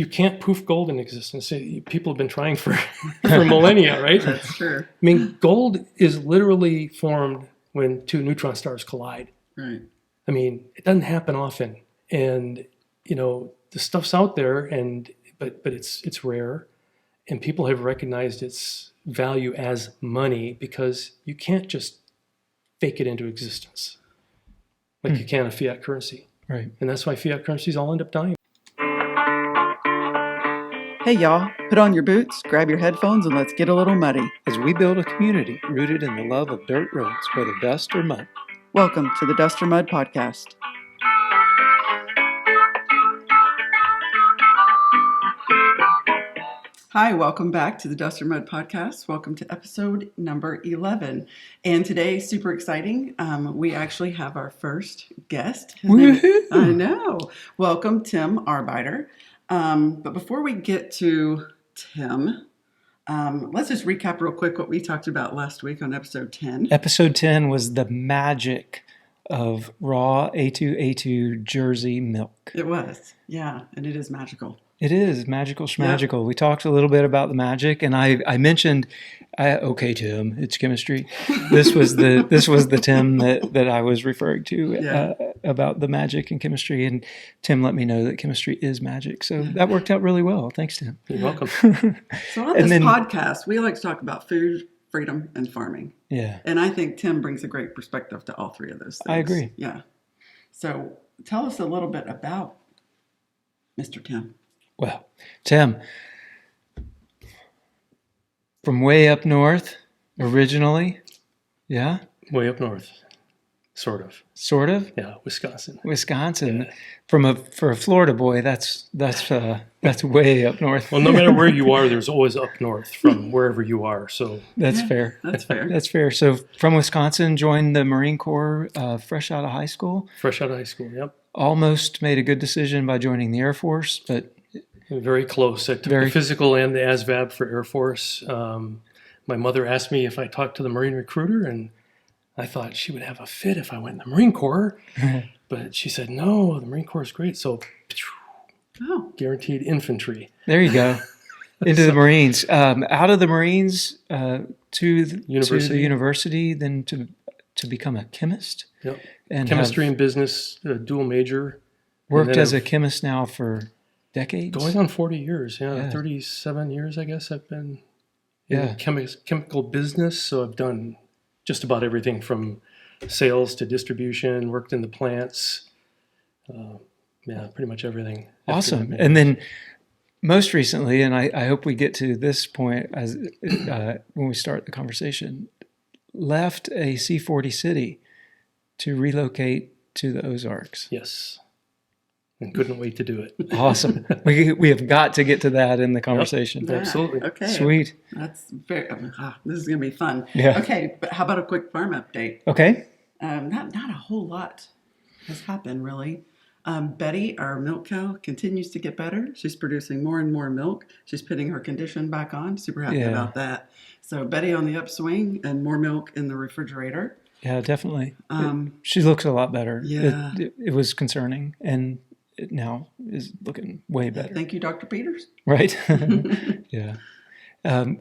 you can't poof gold in existence. People have been trying for millennia, right? That's true. I mean, gold is literally formed when two neutron stars collide. Right. I mean, it doesn't happen often, and the stuff's out there, but it's rare, and people have recognized its value as money because you can't just fake it into existence like you can a fiat currency. Right. And that's why fiat currencies all end up dying. Hey y'all, put on your boots, grab your headphones, and let's get a little muddy. As we build a community rooted in the love of dirt roads, whether dust or mud. Welcome to the Dust or Mud Podcast. Hi, welcome back to the Dust or Mud Podcast. Welcome to episode number 11. And today, super exciting, we actually have our first guest. Woohoo! I know. Welcome, Tim Arbeiter. But before we get to Tim, let's just recap real quick what we talked about last week on episode 10. Episode 10 was the magic of raw A2A2 Jersey milk. It was, yeah, and it is magical. It is magical schmagical. Yep. We talked a little bit about the magic, and I mentioned, okay, Tim, it's chemistry. This was the Tim that I was referring to about the magic and chemistry, and Tim let me know that chemistry is magic. So that worked out really well. Thanks, Tim. You're welcome. So on this podcast, we like to talk about food, freedom, and farming. Yeah. And I think Tim brings a great perspective to all three of those things. I agree. Yeah. So tell us a little bit about Mr. Tim. Well, Tim, from way up north, originally, yeah? Way up north, sort of. Sort of? Yeah, Wisconsin. Yeah. For a Florida boy, that's way up north. Well, no matter where you are, there's always up north from wherever you are. So that's fair. That's fair. That's fair. So from Wisconsin, joined the Marine Corps fresh out of high school. Fresh out of high school, yep. Almost made a good decision by joining the Air Force, but very close. I took the physical and the ASVAB for Air Force. My mother asked me if I talked to the Marine recruiter, and I thought she would have a fit if I went in the Marine Corps. But she said, no, the Marine Corps is great. So, guaranteed infantry. There you go. Into the Marines. Out of the Marines to the university, then to become a chemist. Yep. And chemistry and business, dual major. Worked as a chemist now for decades? Going on 40 years, 37 years, I guess I've been in chemical business. So I've done just about everything from sales to distribution, worked in the plants. Pretty much everything. Awesome. And then most recently, and I hope we get to this point as when we start the conversation, left a C-40 city to relocate to the Ozarks. Yes. And couldn't wait to do it. Awesome. We have got to get to that in the conversation. Yep. Absolutely. Okay. Sweet. That's very. This is going to be fun. Yeah. Okay, but how about a quick farm update? Okay. Not a whole lot has happened really. Betty, our milk cow, continues to get better. She's producing more and more milk. She's putting her condition back on. Super happy about that. So Betty on the upswing and more milk in the refrigerator. Yeah, definitely. She looks a lot better. Yeah. It was concerning, and it now is looking way better. Thank you, Dr. Peters. Right? Yeah.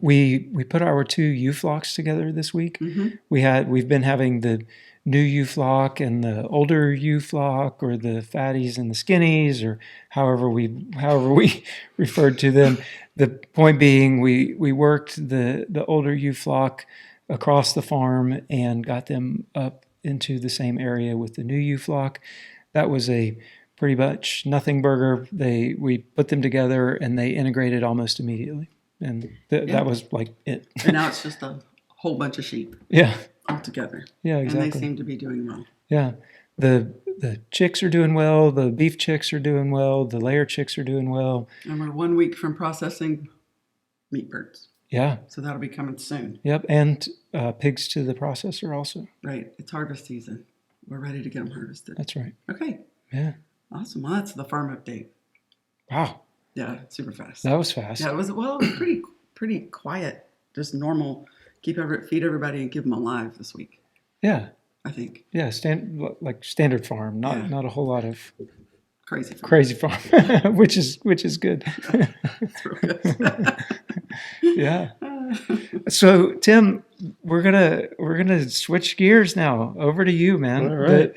We put our 2 ewe flocks together this week. Mm-hmm. We've been having the new ewe flock and the older ewe flock, or the fatties and the skinnies, or however we referred to them. The point being, we worked the older ewe flock across the farm and got them up into the same area with the new ewe flock. That was a pretty much nothing burger. We put them together and they integrated almost immediately. And that was like it. And now it's just a whole bunch of sheep. Yeah. All together. Yeah, exactly. And they seem to be doing well. Yeah. The chicks are doing well. The beef chicks are doing well. The layer chicks are doing well. And we're 1 week from processing meat birds. Yeah. So that'll be coming soon. Yep. And pigs to the processor also. Right. It's harvest season. We're ready to get them harvested. That's right. Okay. Yeah. Awesome. Well, that's the farm update. Wow. Yeah, super fast. That was fast. Yeah, it was pretty quiet. Just normal. Feed everybody and keep them alive this week. Yeah. I think. Yeah, standard farm. Not a whole lot of Crazy farm. which is good. It's real good. Yeah. So Tim, we're gonna switch gears now. Over to you, man. All right.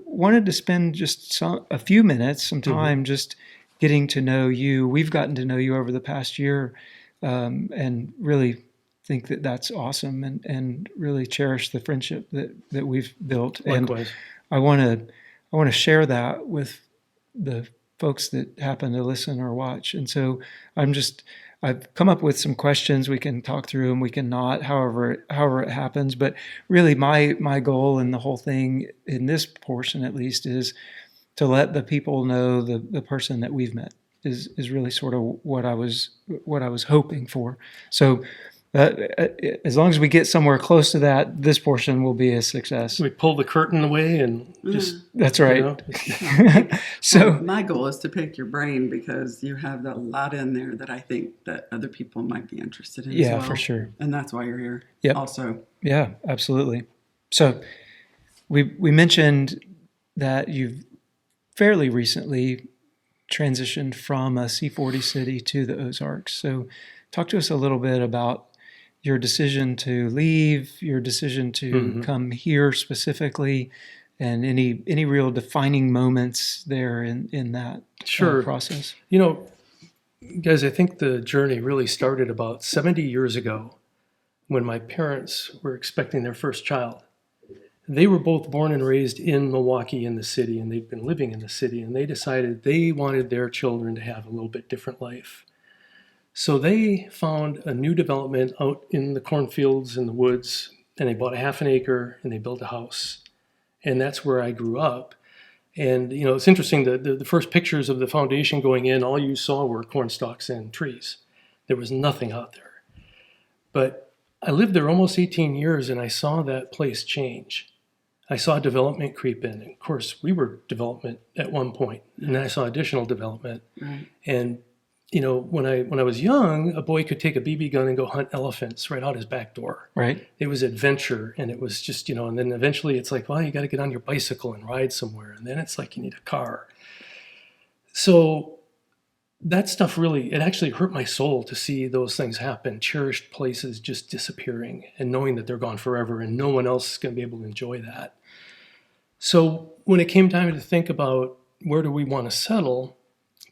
Wanted to spend just a few minutes, some time, just getting to know you. We've gotten to know you over the past year, and really think that that's awesome, and really cherish the friendship that we've built. Likewise. And I want to share that with the folks that happen to listen or watch. And so I've come up with some questions. We can talk through them. We can not, however it happens. But really, my goal in the whole thing, in this portion at least, is to let the people know the person that we've met is really sort of what I was hoping for. So as long as we get somewhere close to that, this portion will be a success. We pull the curtain away and just. That's right. You know, So Well, my goal is to pick your brain because you have a lot in there that I think that other people might be interested in as yeah, well. for sure. And that's why you're here. Yep. Also. Yeah, absolutely. So we mentioned that you've fairly recently transitioned from a C40 city to the Ozarks. So talk to us a little bit about your decision to leave, your decision to come here specifically, and any real defining moments there in that Sure. process. You know, guys, I think the journey really started about 70 years ago when my parents were expecting their first child. They were both born and raised in Milwaukee, in the city, and they'd been living in the city, and they decided they wanted their children to have a little bit different life. So they found a new development out in the cornfields and the woods, and they bought a half an acre and they built a house. And that's where I grew up. And, you know, it's interesting that the first pictures of the foundation going in, all you saw were corn stalks and trees. There was nothing out there. But I lived there almost 18 years and I saw that place change. I saw development creep in. And of course, we were development at one point, and then I saw additional development. Right. And you know, when I was young, a boy could take a BB gun and go hunt elephants right out his back door. Right. It was adventure, and it was just, you know, and then eventually it's like, well, you got to get on your bicycle and ride somewhere, and then it's like you need a car. So that stuff really, it actually hurt my soul to see those things happen, cherished places just disappearing and knowing that they're gone forever and no one else is going to be able to enjoy that. So when it came time to think about where do we want to settle,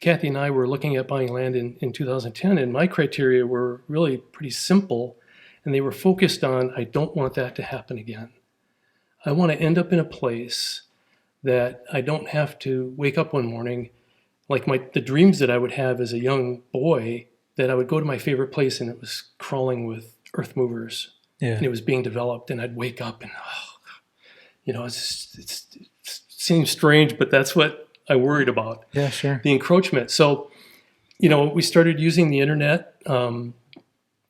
Kathy and I were looking at buying land in 2010, and my criteria were really pretty simple, and they were focused on, I don't want that to happen again. I want to end up in a place that I don't have to wake up one morning, like the dreams that I would have as a young boy, that I would go to my favorite place and it was crawling with earth movers, and it was being developed, and I'd wake up and, you know, it seems strange, but that's what I worried about. Yeah, sure. The encroachment. So, you know, we started using the internet, you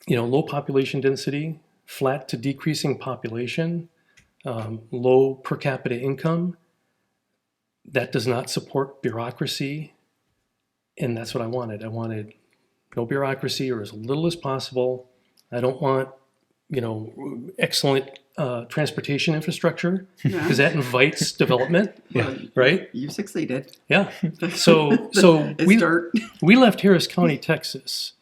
know, low population density, flat to decreasing population, low per capita income. That does not support bureaucracy. And that's what I wanted. I wanted no bureaucracy or as little as possible. I don't want, you know, excellent transportation infrastructure because that invites development, Well, right? You succeeded. Yeah. So It's we left Harris County, Texas.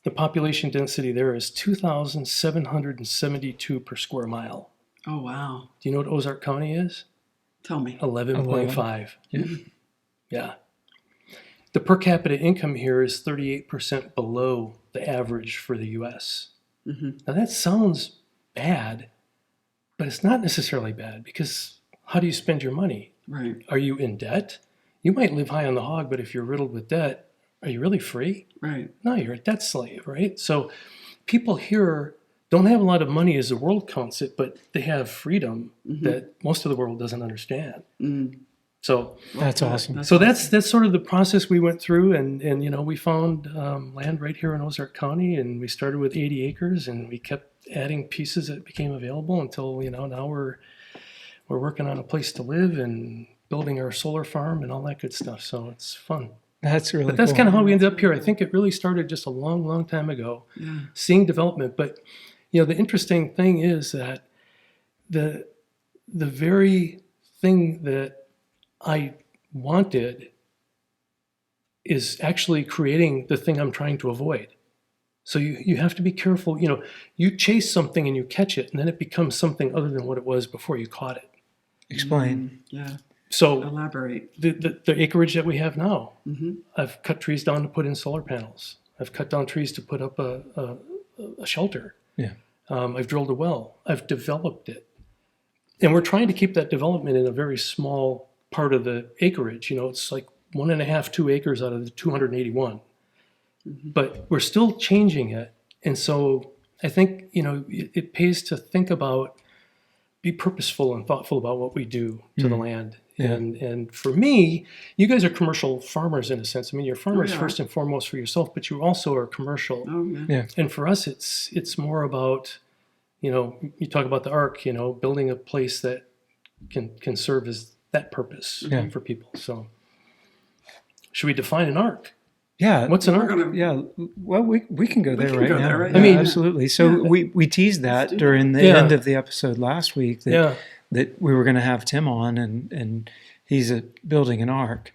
The population density there is 2,772 per square mile. Oh, wow. Do you know what Ozark County is? Tell me. 11.5. Yeah. The per capita income here is 38% below the average for the U.S. Now that sounds bad, but it's not necessarily bad because how do you spend your money? Right. Are you in debt? You might live high on the hog, but if you're riddled with debt, are you really free? Right. No, you're a debt slave, right? So people here don't have a lot of money as the world counts it, but they have freedom that most of the world doesn't understand. So That's awesome. so that's sort of the process we went through, and you know, we found land right here in Ozark County, and we started with 80 acres, and we kept adding pieces that became available until, you know, now we're working on a place to live and building our solar farm and all that good stuff. So it's fun. That's really But that's cool. kind of how we ended up here. I think it really started just a long, long time ago, seeing development. But you know, the interesting thing is that the very thing that I wanted is actually creating the thing I'm trying to avoid. So you have to be careful. You chase something and you catch it, and then it becomes something other than what it was before you caught it. Explain. Yeah. So Elaborate. the acreage that we have now, Mm-hmm. I've cut trees down to put in solar panels. I've cut down trees to put up a shelter. Yeah. I've drilled a well. I've developed it. And we're trying to keep that development in a very small part of the acreage. It's like 1.5, 2 acres out of the 281. Mm-hmm. But we're still changing it. And so I think, it pays to think about, be purposeful and thoughtful about what we do to the land. Yeah. And for me, you guys are commercial farmers in a sense. I mean, you're farmers We are. first and foremost for yourself, but you also are commercial. Oh, yeah. Yeah. And for us, it's more about, you talk about the ark, building a place that can serve as that purpose Yeah. for people. So should we define an ark? Yeah. What's an We're ark? gonna. Yeah, well, we can go there can right go now. there right Yeah, now. I mean- absolutely. So Yeah. we teased Let's that do during the Yeah. end of the episode last week that, that we were going to have Tim on, and he's building an ark.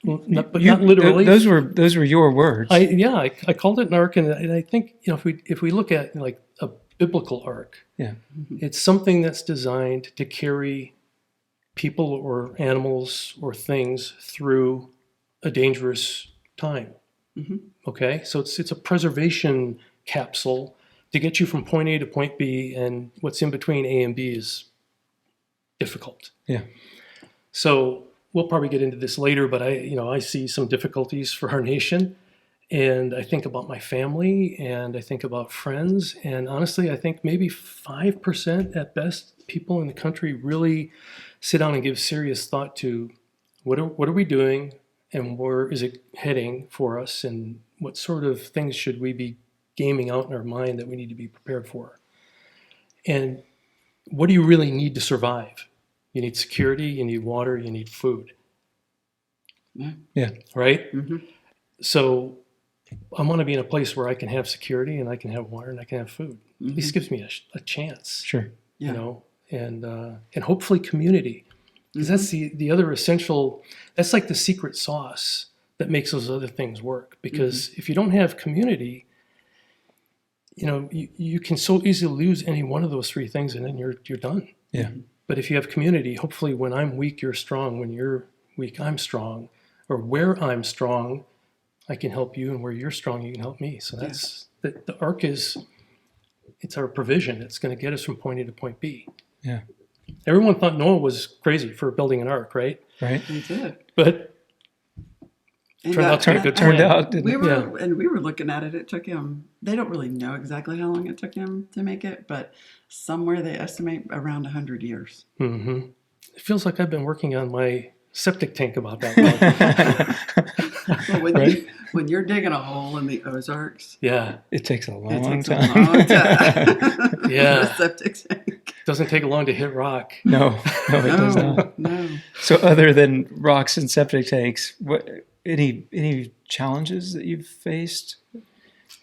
But not literally. Those were your words. I called it an ark, and I think if we look at like a biblical ark, Yeah. it's something that's designed to carry people or animals or things through a dangerous time. Mhm. Okay, so it's a preservation capsule to get you from point A to point B, and what's in between A and B is difficult. Yeah. So we'll probably get into this later, but I see some difficulties for our nation, and I think about my family, and I think about friends, and honestly, I think maybe 5% at best people in the country really sit down and give serious thought to what are we doing, and where is it heading for us, and what sort of things should we be gaming out in our mind that we need to be prepared for, and what do you really need to survive? You need security, you need water, you need food. Yeah. Right? Mm-hmm. So I want to be in a place where I can have security and I can have water and I can have food. Mm-hmm. This gives me a chance, Sure. Yeah. and hopefully community. Because that's the other essential, that's like the secret sauce that makes those other things work. Because if you don't have community, you can so easily lose any one of those three things and then you're done. Yeah. But if you have community, hopefully when I'm weak, you're strong. When you're weak, I'm strong. Or where I'm strong, I can help you. And where you're strong, you can help me. So that's the arc it's our provision. It's going to get us from point A to point B. Yeah. Everyone thought Noah was crazy for building an ark, right? Right. We did. But And turned out to be a good Turned plan. out. Didn't we it? were and we were looking at it. It took him. They don't really know exactly how long it took him to make it, but somewhere they estimate around 100 years. hmm It feels like I've been working on my septic tank about that long. Well, when, Right? when you're digging a hole in the Ozarks, Yeah. It takes a it long takes time. a long time. Yeah. For a septic tank. Doesn't take long to hit rock. No, it does not. No. So, other than rocks and septic tanks, any challenges that you've faced,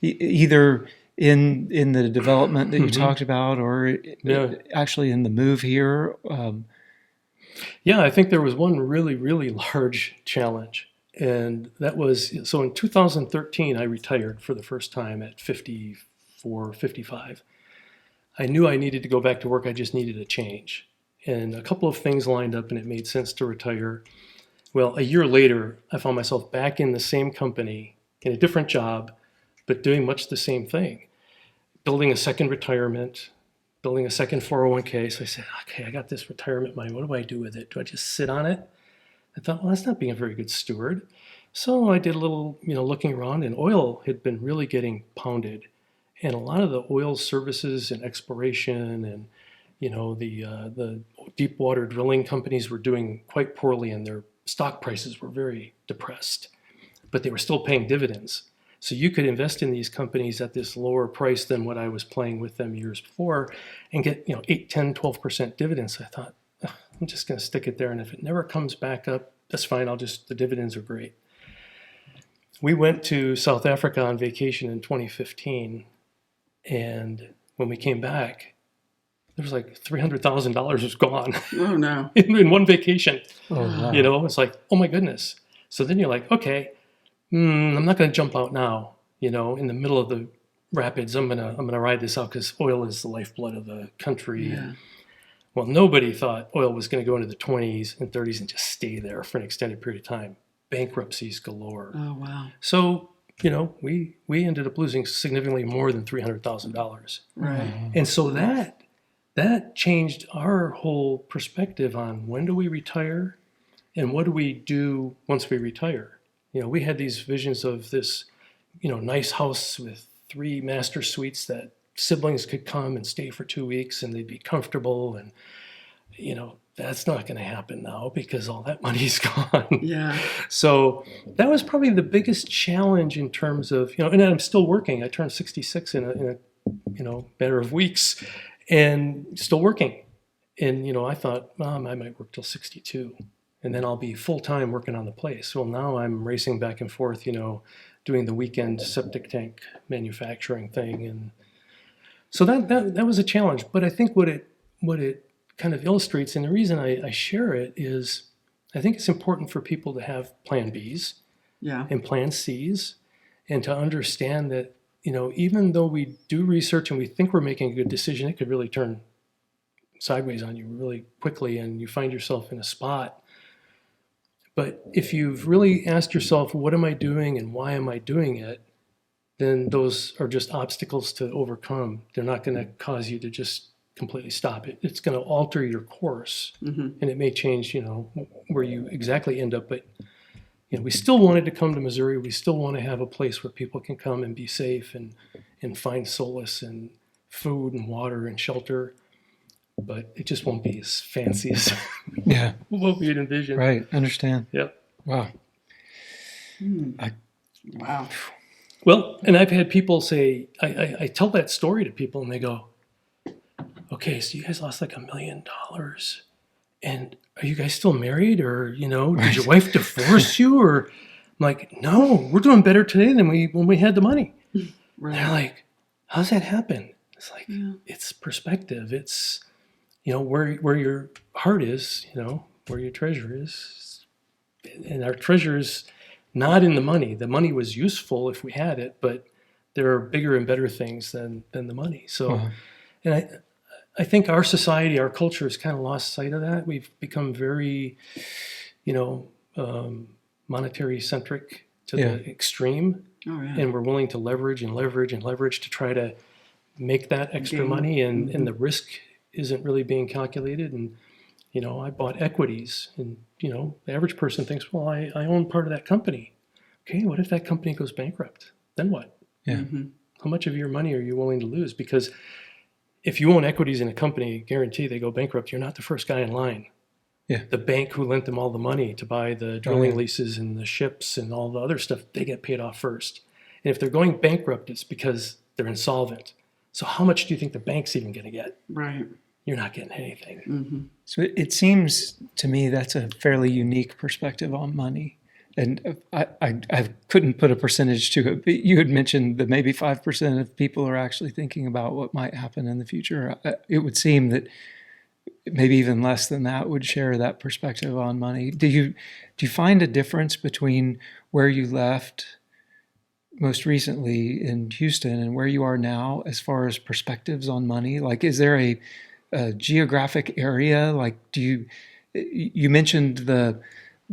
either in the development that you talked about, or actually in the move here? Yeah, I think there was one really, really large challenge. And that was, so in 2013, I retired for the first time at 54, 55. I knew I needed to go back to work. I just needed a change. And a couple of things lined up and it made sense to retire. Well, a year later, I found myself back in the same company, in a different job, but doing much the same thing. Building a second retirement, building a second 401k. So I said, okay, I got this retirement money. What do I do with it? Do I just sit on it? I thought, well, that's not being a very good steward. So I did a little, looking around, and oil had been really getting pounded. And a lot of the oil services and exploration and, the deep water drilling companies were doing quite poorly, and their stock prices were very depressed, but they were still paying dividends. So you could invest in these companies at this lower price than what I was playing with them years before and get, 8, 10, 12% dividends. I thought, I'm just going to stick it there. And if it never comes back up, that's fine. The dividends are great. We went to South Africa on vacation in 2015. And when we came back, there was like $300,000 was gone Oh no. in one vacation. Oh, wow. You know, it's like, oh my goodness. So then you're like, okay, I'm not going to jump out now. You know, in the middle of the rapids, I'm gonna ride this out because oil is the lifeblood of the country. Yeah. Well, nobody thought oil was going to go into the 20s and 30s and just stay there for an extended period of time. Bankruptcies galore. Oh wow. So, you know, we ended up losing significantly more than $300,000. Right. And so that changed our whole perspective on when do we retire and what do we do once we retire. You know, we had these visions of this, you know, nice house with 3 master suites that siblings could come and stay for 2 weeks and they'd be comfortable. And, you know, that's not going to happen now because all that money's gone. Yeah. So that was probably the biggest challenge in terms of, you know, and I'm still working. I turned 66 in a you know, matter of weeks and still working. And, you know, I thought, Mom, I might work till 62 and then I'll be full-time working on the place. Well, now I'm racing back and forth, you know, doing the weekend septic tank manufacturing thing. And so that was a challenge. But I think what it kind of illustrates, and the reason I share it is I think it's important for people to have plan Bs Yeah. and plan Cs and to understand that, you know, even though we do research and we think we're making a good decision, it could really turn sideways on you really quickly and you find yourself in a spot. But if you've really asked yourself, what am I doing and why am I doing it? Then those are just obstacles to overcome. They're not going to cause you to just completely stop it. It's going to alter your course, and it may change, you know, where you exactly end up. But you know, we still wanted to come to Missouri. We still want to have a place where people can come and be safe and find solace and food and water and shelter. But it just won't be as fancy as Yeah. what we had envisioned. Right. Understand. Yep. Wow. Wow. Well, and I've had people say, I tell that story to people and they go, okay, so you guys lost like $1 million and are you guys still married or, you know, did your wife divorce you? Or I'm like, no, we're doing better today than when we had the money. Right. They're like, how's that happen? It's like, Yeah. it's perspective. It's, you know, where your heart is, you know, where your treasure is. And our treasure is not in the money. The money was useful if we had it, but there are bigger and better things than the money. So, and I think our society, our culture has kind of lost sight of that. We've become very, you know, monetary centric to the extreme. Oh yeah. And we're willing to leverage and leverage and leverage to try to make that extra Gain. money. And the risk isn't really being calculated. And, you know, I bought equities and, you know, the average person thinks, well, I own part of that company. Okay, what if that company goes bankrupt? Then what? Yeah. How much of your money are you willing to lose? Because if you own equities in a company, guarantee they go bankrupt, you're not the first guy in line. Yeah. The bank who lent them all the money to buy the drilling leases and the ships and all the other stuff, they get paid off first. And if they're going bankrupt, it's because they're insolvent. So how much do you think the bank's even going to get? Right. You're not getting anything. So it seems to me that's a fairly unique perspective on money. And I couldn't put a percentage to it, but you had mentioned that maybe 5% of people are actually thinking about what might happen in the future. It would seem that maybe even less than that would share that perspective on money. Do you find a difference between where you left most recently in Houston and where you are now as far as perspectives on money? Like, is there a geographic area? Like, you mentioned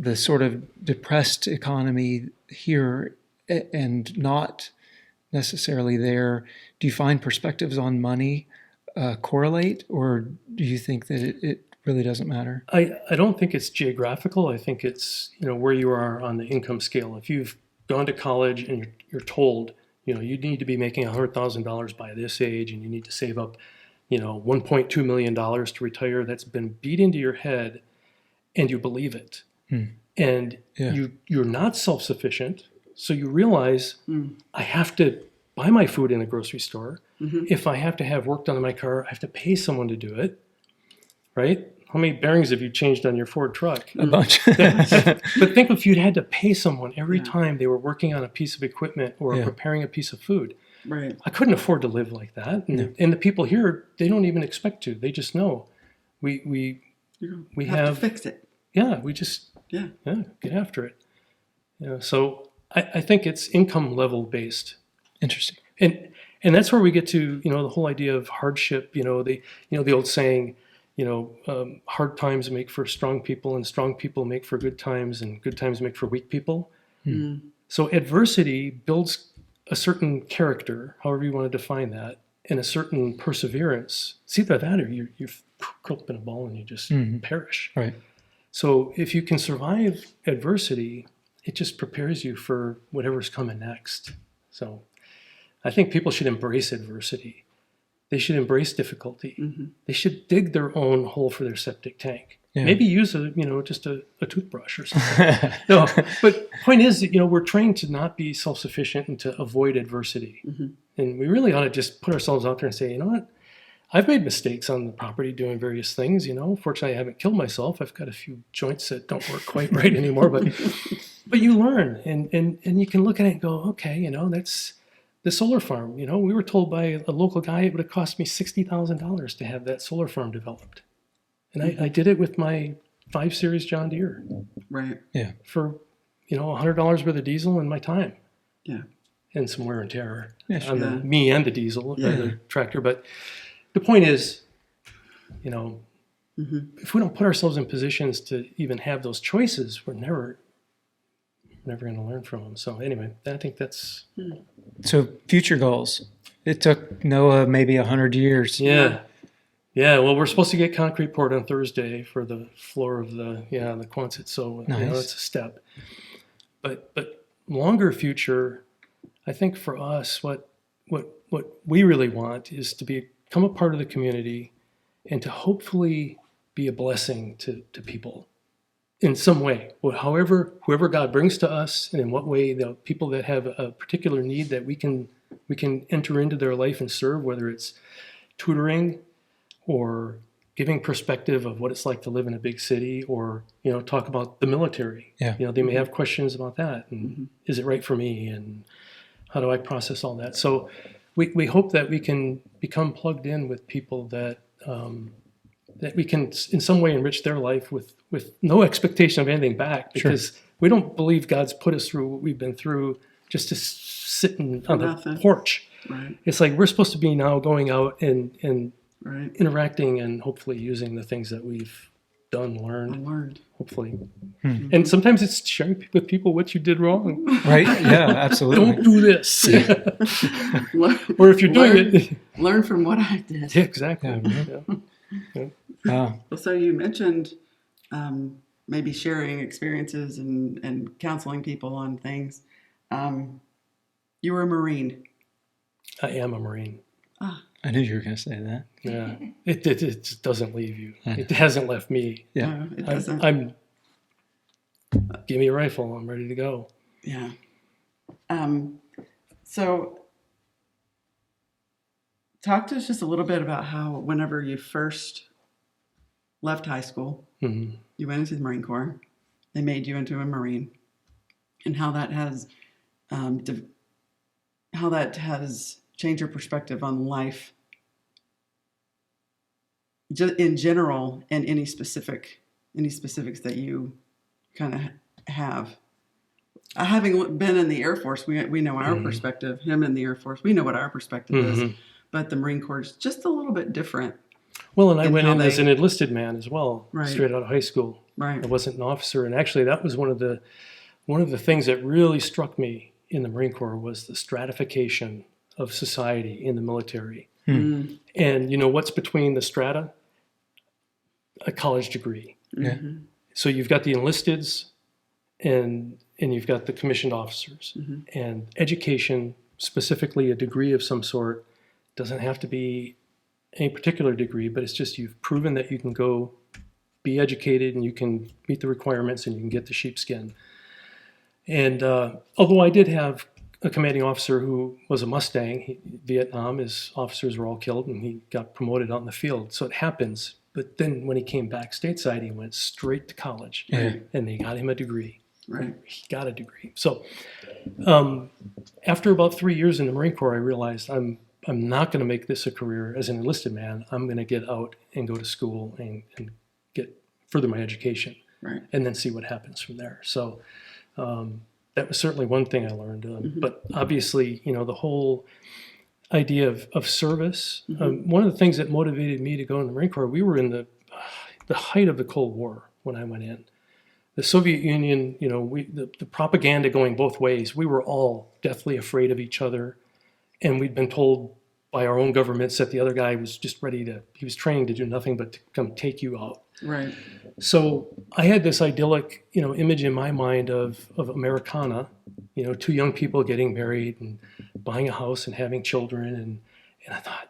the sort of depressed economy here and not necessarily there. Do you find perspectives on money correlate, or do you think that it really doesn't matter? I don't think it's geographical. I think it's, you know, where you are on the income scale. If you've gone to college and you're told, you know, you need to be making $100,000 by this age and you need to save up, you know, $1.2 million to retire, that's been beat into your head and you believe it. And you're not self-sufficient. So you realize I have to buy my food in a grocery store. If I have to have work done on my car, I have to pay someone to do it, right? How many bearings have you changed on your Ford truck? A bunch. But think if you'd had to pay someone every time they were working on a piece of equipment or preparing a piece of food. Right. I couldn't afford to live like that. And the people here, they don't even expect to. They just know. We have to fix it. Yeah, we just Yeah. get after it. So I think it's income level based. Interesting. And that's where we get to, the whole idea of hardship, the old saying, hard times make for strong people and strong people make for good times and good times make for weak people. So adversity builds a certain character, however you want to define that, and a certain perseverance. It's either that or you're curled up in a ball and you just perish. Right. So if you can survive adversity, it just prepares you for whatever's coming next. So I think people should embrace adversity. They should embrace difficulty. They should dig their own hole for their septic tank. Yeah. Maybe use just a toothbrush or something. No, but point is that, we're trained to not be self-sufficient and to avoid adversity. And we really ought to just put ourselves out there and say, you know what? I've made mistakes on the property doing various things, Fortunately, I haven't killed myself. I've got a few joints that don't work quite right anymore, but you learn and you can look at it and go, okay, that's the solar farm. We were told by a local guy it would have cost me $60,000 to have that solar farm developed. And I did it with my 5 Series John Deere. Right. Yeah. For, $100 worth of diesel and my time. Yeah. And some wear and tear Yeah, on me and the diesel, the tractor. But the point is, if we don't put ourselves in positions to even have those choices, we're never going to learn from them. So anyway, I think that's... So future goals. It took Noah maybe 100 years. Yeah. Yeah, well, we're supposed to get concrete poured on Thursday for the floor of the Quonset, so Nice. That's a step. But longer future, I think for us, what we really want is to become a part of the community and to hopefully be a blessing to people in some way. However, whoever God brings to us, and in what way the people that have a particular need that we can enter into their life and serve, whether it's tutoring, or giving perspective of what it's like to live in a big city, or talk about the military. Yeah. They may have questions about that, and is it right for me, and how do I process all that? So we hope that we can become plugged in with people that we can in some way enrich their life with no expectation of anything back, because we don't believe God's put us through what we've been through just to sit on the porch. Right. It's like we're supposed to be now going out and Right. interacting and hopefully using the things that we've learned, hopefully. And sometimes it's sharing with people what you did wrong. Right? Yeah, absolutely. Don't do this. Or if you're doing it. Learn from what I did. Yeah, exactly. Yeah. Wow. Well, so you mentioned maybe sharing experiences and counseling people on things. You were a Marine. I am a Marine. I knew you were going to say that. Yeah. It just doesn't leave you. It hasn't left me. Yeah. It doesn't. Give me a rifle. I'm ready to go. Yeah. So talk to us just a little bit about how whenever you first left high school, you went into the Marine Corps, they made you into a Marine, and how that has changed your perspective on life in general, and any specifics that you kind of have. Having been in the Air Force, we know our perspective. Him in the Air Force, we know what our perspective is. But the Marine Corps is just a little bit different. Well, and I went in as an enlisted man as well, Right. straight out of high school. Right. I wasn't an officer, and actually that was one of the things that really struck me in the Marine Corps was the stratification of society in the military. And what's between the strata? A college degree. Yeah. So you've got the enlisteds, and you've got the commissioned officers. And education, specifically a degree of some sort, doesn't have to be any particular degree, but it's just you've proven that you can go be educated and you can meet the requirements and you can get the sheepskin. And although I did have a commanding officer who was a Mustang, Vietnam, his officers were all killed and he got promoted out in the field. So it happens. But then when he came back stateside, he went straight to college and they got him a degree. Right. He got a degree. So after about 3 years in the Marine Corps, I realized I'm not going to make this a career as an enlisted man. I'm going to get out and go to school and get further my education, Right. and then see what happens from there. So that was certainly one thing I learned. But obviously, the whole idea of service. One of the things that motivated me to go in the Marine Corps, we were in the height of the Cold War when I went in. The Soviet Union, the propaganda going both ways. We were all deathly afraid of each other, and we'd been told by our own governments that the other guy was just he was trained to do nothing but to come take you out. Right. So I had this idyllic, image in my mind of Americana, two young people getting married and buying a house and having children. And I thought,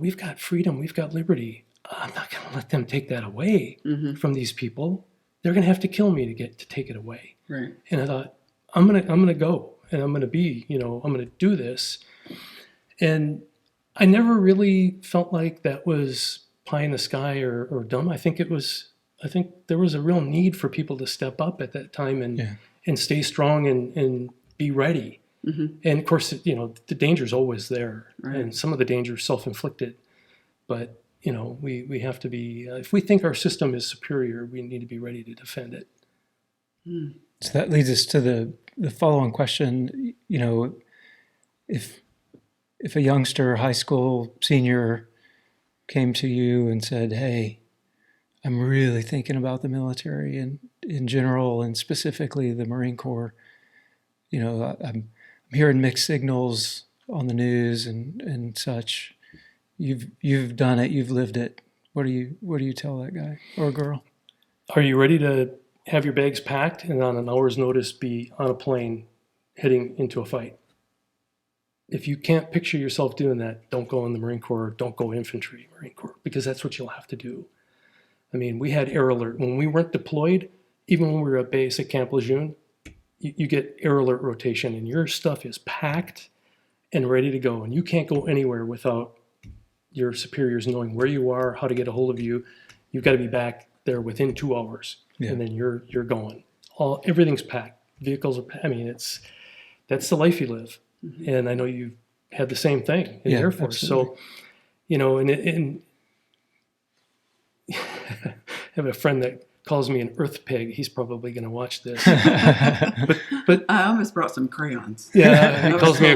we've got freedom, we've got liberty. I'm not going to let them take that away from these people. They're going to have to kill me to take it away. Right. And I thought, I'm going to go and I'm going to be, I'm going to do this. And I never really felt like that was pie in the sky or dumb. I think there was a real need for people to step up at that time and stay strong and be ready. And of course, the danger is always there, Right. and some of the danger is self-inflicted. But we have to be. If we think our system is superior, we need to be ready to defend it. So that leads us to the following question. If a youngster, high school senior, came to you and said, "Hey, I'm really thinking about the military and in general, and specifically the Marine Corps. I'm hearing mixed signals on the news and such. You've done it, you've lived it. What do you tell that guy or girl?" Are you ready to have your bags packed and on an hour's notice be on a plane heading into a fight? If you can't picture yourself doing that, don't go in the Marine Corps, don't go infantry Marine Corps, because that's what you'll have to do. I mean, we had air alert. When we weren't deployed, even when we were at base at Camp Lejeune, you get air alert rotation and your stuff is packed and ready to go. And you can't go anywhere without your superiors knowing where you are, how to get a hold of you. You've got to be back there within 2 hours, and then you're going. Everything's packed. Vehicles are packed. I mean, that's the life you live. And I know you've had the same thing in the Air Force. Absolutely. So, and I have a friend that calls me an earth pig. He's probably going to watch this. but I almost brought some crayons. yeah, he calls me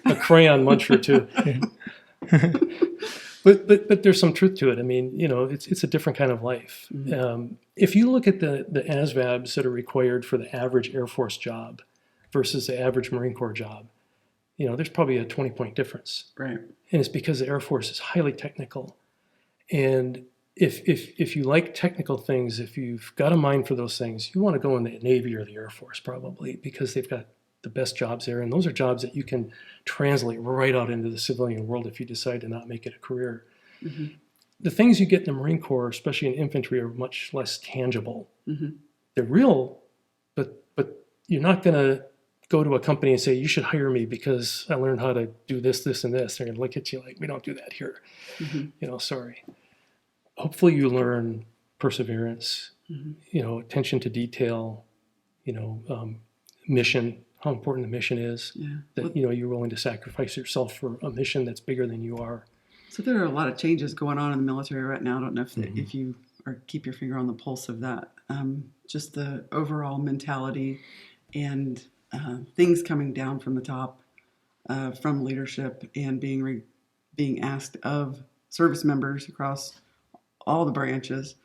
a crayon muncher too. But there's some truth to it. I mean, it's a different kind of life. If you look at the ASVABs that are required for the average Air Force job versus the average Marine Corps job, there's probably a 20-point difference. Right. And it's because the Air Force is highly technical. And if you like technical things, if you've got a mind for those things, you want to go in the Navy or the Air Force probably, because they've got the best jobs there. And those are jobs that you can translate right out into the civilian world if you decide to not make it a career. The things you get in the Marine Corps, especially in infantry, are much less tangible. They're real, but you're not going to go to a company and say, "You should hire me because I learned how to do this, this, and this." They're going to look at you like, "We don't do that here." Sorry. Hopefully you learn perseverance, attention to detail, mission, how important the mission is, that, you're willing to sacrifice yourself for a mission that's bigger than you are. So there are a lot of changes going on in the military right now. I don't know if you keep your finger on the pulse of that. Just the overall mentality and things coming down from the top, from leadership, and being asked of service members across all the branches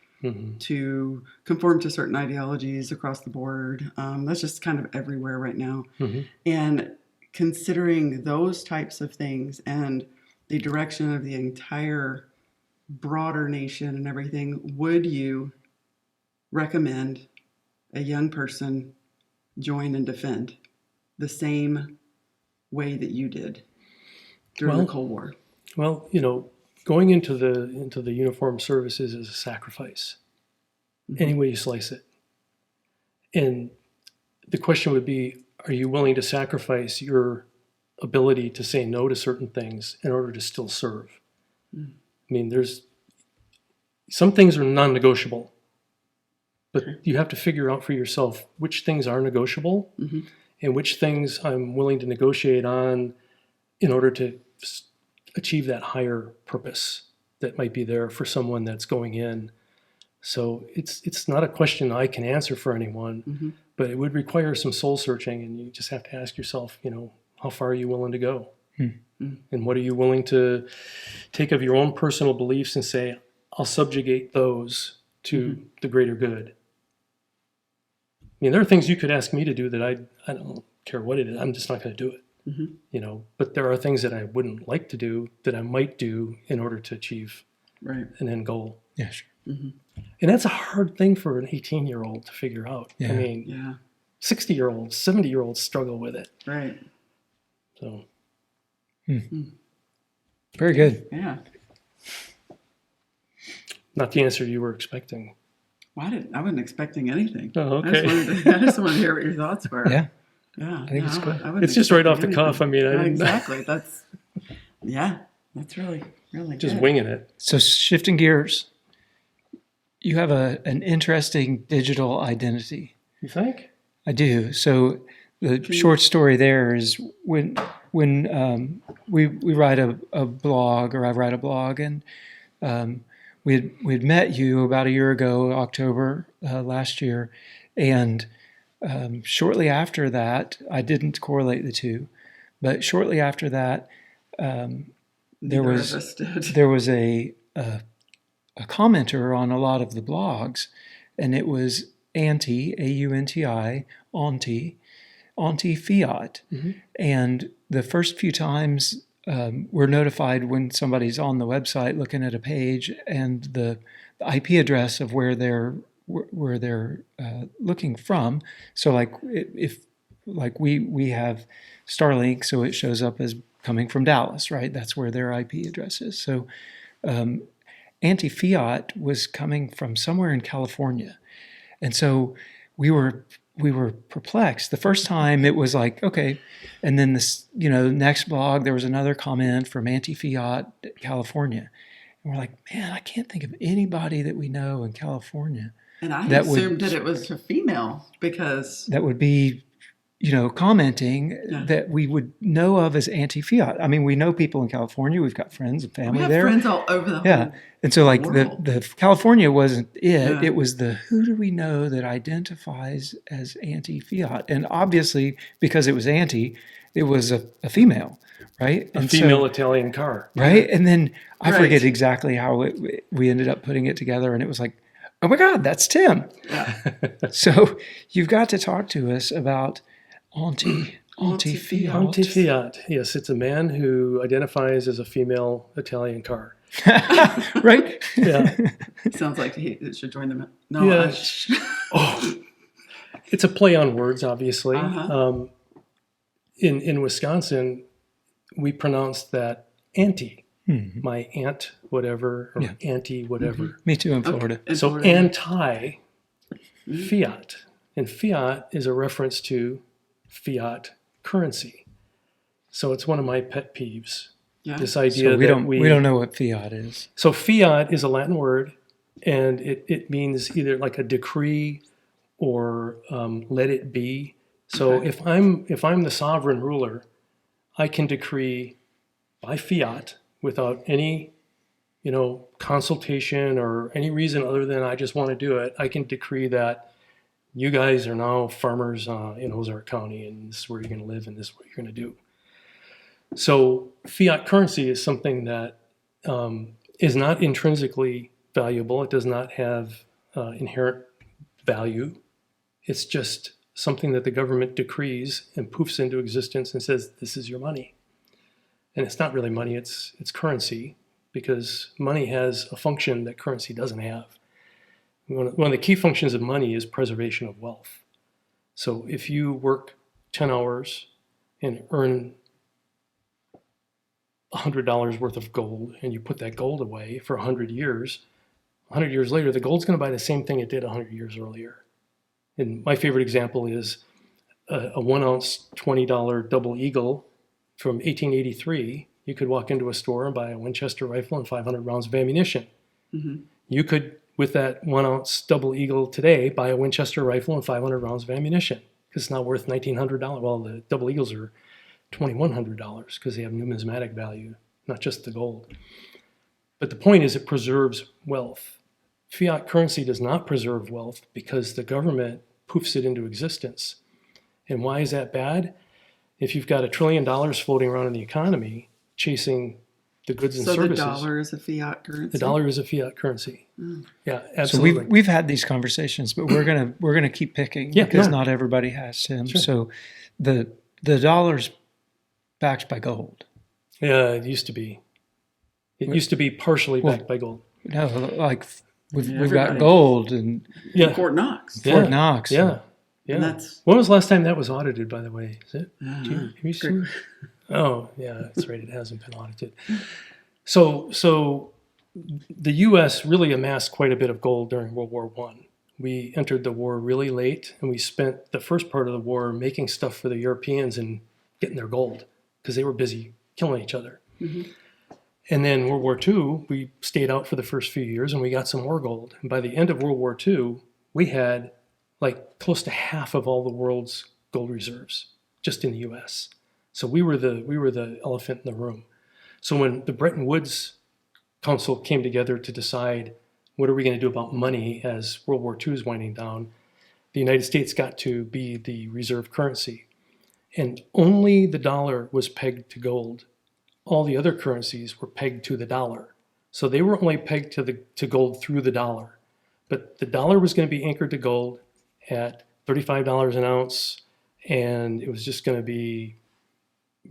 to conform to certain ideologies across the board. That's just kind of everywhere right now. And considering those types of things and the direction of the entire broader nation and everything, would you recommend a young person join and defend the same way that you did during the Cold War? Well, going into the uniformed services is a sacrifice, any way you slice it. And the question would be, are you willing to sacrifice your ability to say no to certain things in order to still serve? I mean, there's some things are non-negotiable, But you have to figure out for yourself which things are negotiable and which things I'm willing to negotiate on in order to achieve that higher purpose that might be there for someone that's going in. So it's not a question I can answer for anyone, but it would require some soul searching, and you just have to ask yourself, how far are you willing to go? And what are you willing to take of your own personal beliefs and say, I'll subjugate those to the greater good? I mean, there are things you could ask me to do that I don't care what it is. I'm just not going to do it. But there are things that I wouldn't like to do that I might do in order to achieve an end goal. Yeah, sure. And that's a hard thing for an 18-year-old to figure out. Yeah. I mean, 60-year-olds, 70-year-olds struggle with it. Right. So. Very good. Yeah. Not the answer you were expecting. Well, I wasn't expecting anything. Oh, okay. I just wanted to hear what your thoughts were. Yeah. Yeah. I think it's good. It's just right off the cuff. I mean, exactly. That's really, really just good. winging it. So shifting gears, you have an interesting digital identity. You think? I do. So the short story there is when we write a blog, or I write a blog, and we'd met you about a year ago, October last year, and shortly after that, I didn't correlate the two, but shortly after that, there was a commenter on a lot of the blogs, and it was Anti-Fiat, Anti-Fiat. And the first few times we're notified when somebody's on the website looking at a page and the IP address of where they're looking from. So like we have Starlink, so it shows up as coming from Dallas, right? That's where their IP address is. So Anti-Fiat was coming from somewhere in California. And so we were perplexed. The first time it was like, okay. And then next blog, there was another comment from Anti-Fiat California. And we're like, man, I can't think of anybody that we know in California. And I assumed that it was a female because that would be, commenting that we would know of as Anti-Fiat. I mean, we know people in California. We've got friends and family there. We have friends all over the whole And so like world. the California wasn't it. Yeah. It was who do we know that identifies as Anti-Fiat? And obviously because it was anti, it was a female, right? A female Italian car. Right? And then I forget exactly how we ended up putting it together, and it was like, oh my God, that's Tim. Yeah. So you've got to talk to us about Anti-Fiat. Anti-Fiat. Yes, it's a man who identifies as a female Italian car. Right? Yeah. Sounds like he should join them. No. Yeah. It's a play on words, obviously. In Wisconsin, we pronounce that anti. My aunt, whatever, or auntie, whatever. Me too in Florida. Okay. So anti-fiat. And fiat is a reference to fiat currency. So it's one of my pet peeves. Yeah. This idea so we don't know what fiat is. So fiat is a Latin word, and it means either like a decree or let it be. So if I'm the sovereign ruler, I can decree by fiat without any consultation or any reason other than I just want to do it. I can decree that you guys are now farmers in Ozark County, and this is where you're going to live, and this is what you're going to do. So fiat currency is something that is not intrinsically valuable. It does not have inherent value. It's just something that the government decrees and poofs into existence and says, this is your money. And it's not really money, it's currency, because money has a function that currency doesn't have. One of the key functions of money is preservation of wealth. So if you work 10 hours and earn $100 worth of gold, and you put that gold away for 100 years, 100 years later, the gold's going to buy the same thing it did 100 years earlier. And my favorite example is a 1 ounce $20 double eagle from 1883. You could walk into a store and buy a Winchester rifle and 500 rounds of ammunition. You could with that 1-ounce double eagle today, buy a Winchester rifle and 500 rounds of ammunition because it's now worth $1,900. Well, the double eagles are $2,100 because they have numismatic value, not just the gold. But the point is, it preserves wealth. Fiat currency does not preserve wealth because the government poofs it into existence. And why is that bad? If you've got $1 trillion floating around in the economy chasing the goods and services. So the dollar is a fiat currency? The dollar is a fiat currency. Yeah, So absolutely. we've had these conversations, but we're gonna keep picking because not everybody has, Tim. Sure. So the dollar's backed by gold. Yeah, it used to be. It used to be partially backed by gold. No, like we've got Everybody. gold and Yeah. Fort Knox. Yeah. Fort Knox. Yeah. Yeah. And that's When was the last time that was audited, by the way? Is it? Have you great. seen? Oh, yeah, that's right. It hasn't been audited. So the U.S. really amassed quite a bit of gold during World War I. We entered the war really late, and we spent the first part of the war making stuff for the Europeans and getting their gold because they were busy killing each other. Mhm. And then World War II, we stayed out for the first few years, and we got some more gold. And by the end of World War II, we had like close to half of all the world's gold reserves just in the U.S. So we were the elephant in the room. So when the Bretton Woods Council came together to decide what are we going to do about money as World War II is winding down, the United States got to be the reserve currency. And only the dollar was pegged to gold. All the other currencies were pegged to the dollar. So they were only pegged to gold through the dollar. But the dollar was going to be anchored to gold at $35 an ounce, and it was just going to be,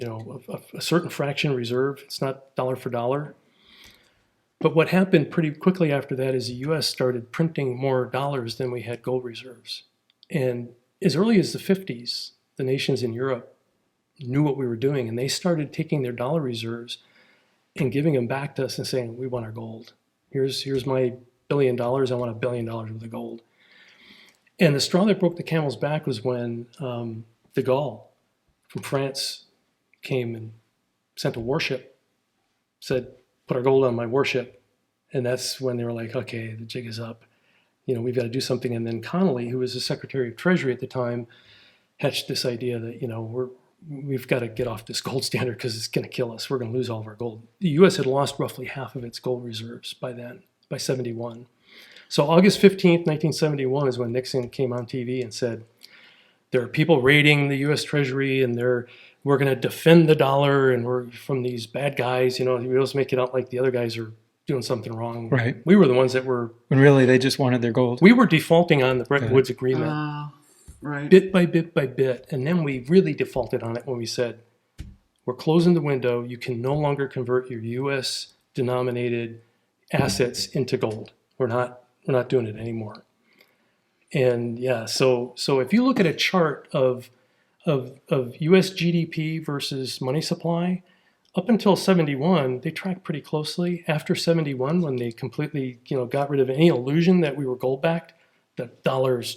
a certain fraction reserve. It's not dollar for dollar. But what happened pretty quickly after that is the U.S. started printing more dollars than we had gold reserves. And as early as the 50s, the nations in Europe knew what we were doing, and they started taking their dollar reserves and giving them back to us and saying, we want our gold. Here's my $1 billion. I want $1 billion worth of gold. And the straw that broke the camel's back was when de Gaulle from France came and sent a warship, said, put our gold on my warship. And that's when they were like, okay, the jig is up. We've got to do something. And then Connolly, who was the Secretary of Treasury at the time, hatched this idea that, we've got to get off this gold standard because it's going to kill us. We're going to lose all of our gold. The U.S. had lost roughly half of its gold reserves by then, by 71. So August 15th, 1971 is when Nixon came on TV and said, there are people raiding the U.S. Treasury and we're going to defend the dollar and we're from these bad guys. We always make it out like the other guys are doing something wrong. Right. We were the ones that were... When really they just wanted their gold. We were defaulting on the Bretton Woods Agreement. Right. Bit by bit by bit. And then we really defaulted on it when we said, we're closing the window. You can no longer convert your U.S. denominated assets into gold. We're not doing it anymore. And yeah, so if you look at a chart of U.S. GDP versus money supply, up until 71, they tracked pretty closely. After 71, when they completely got rid of any illusion that we were gold backed, the dollars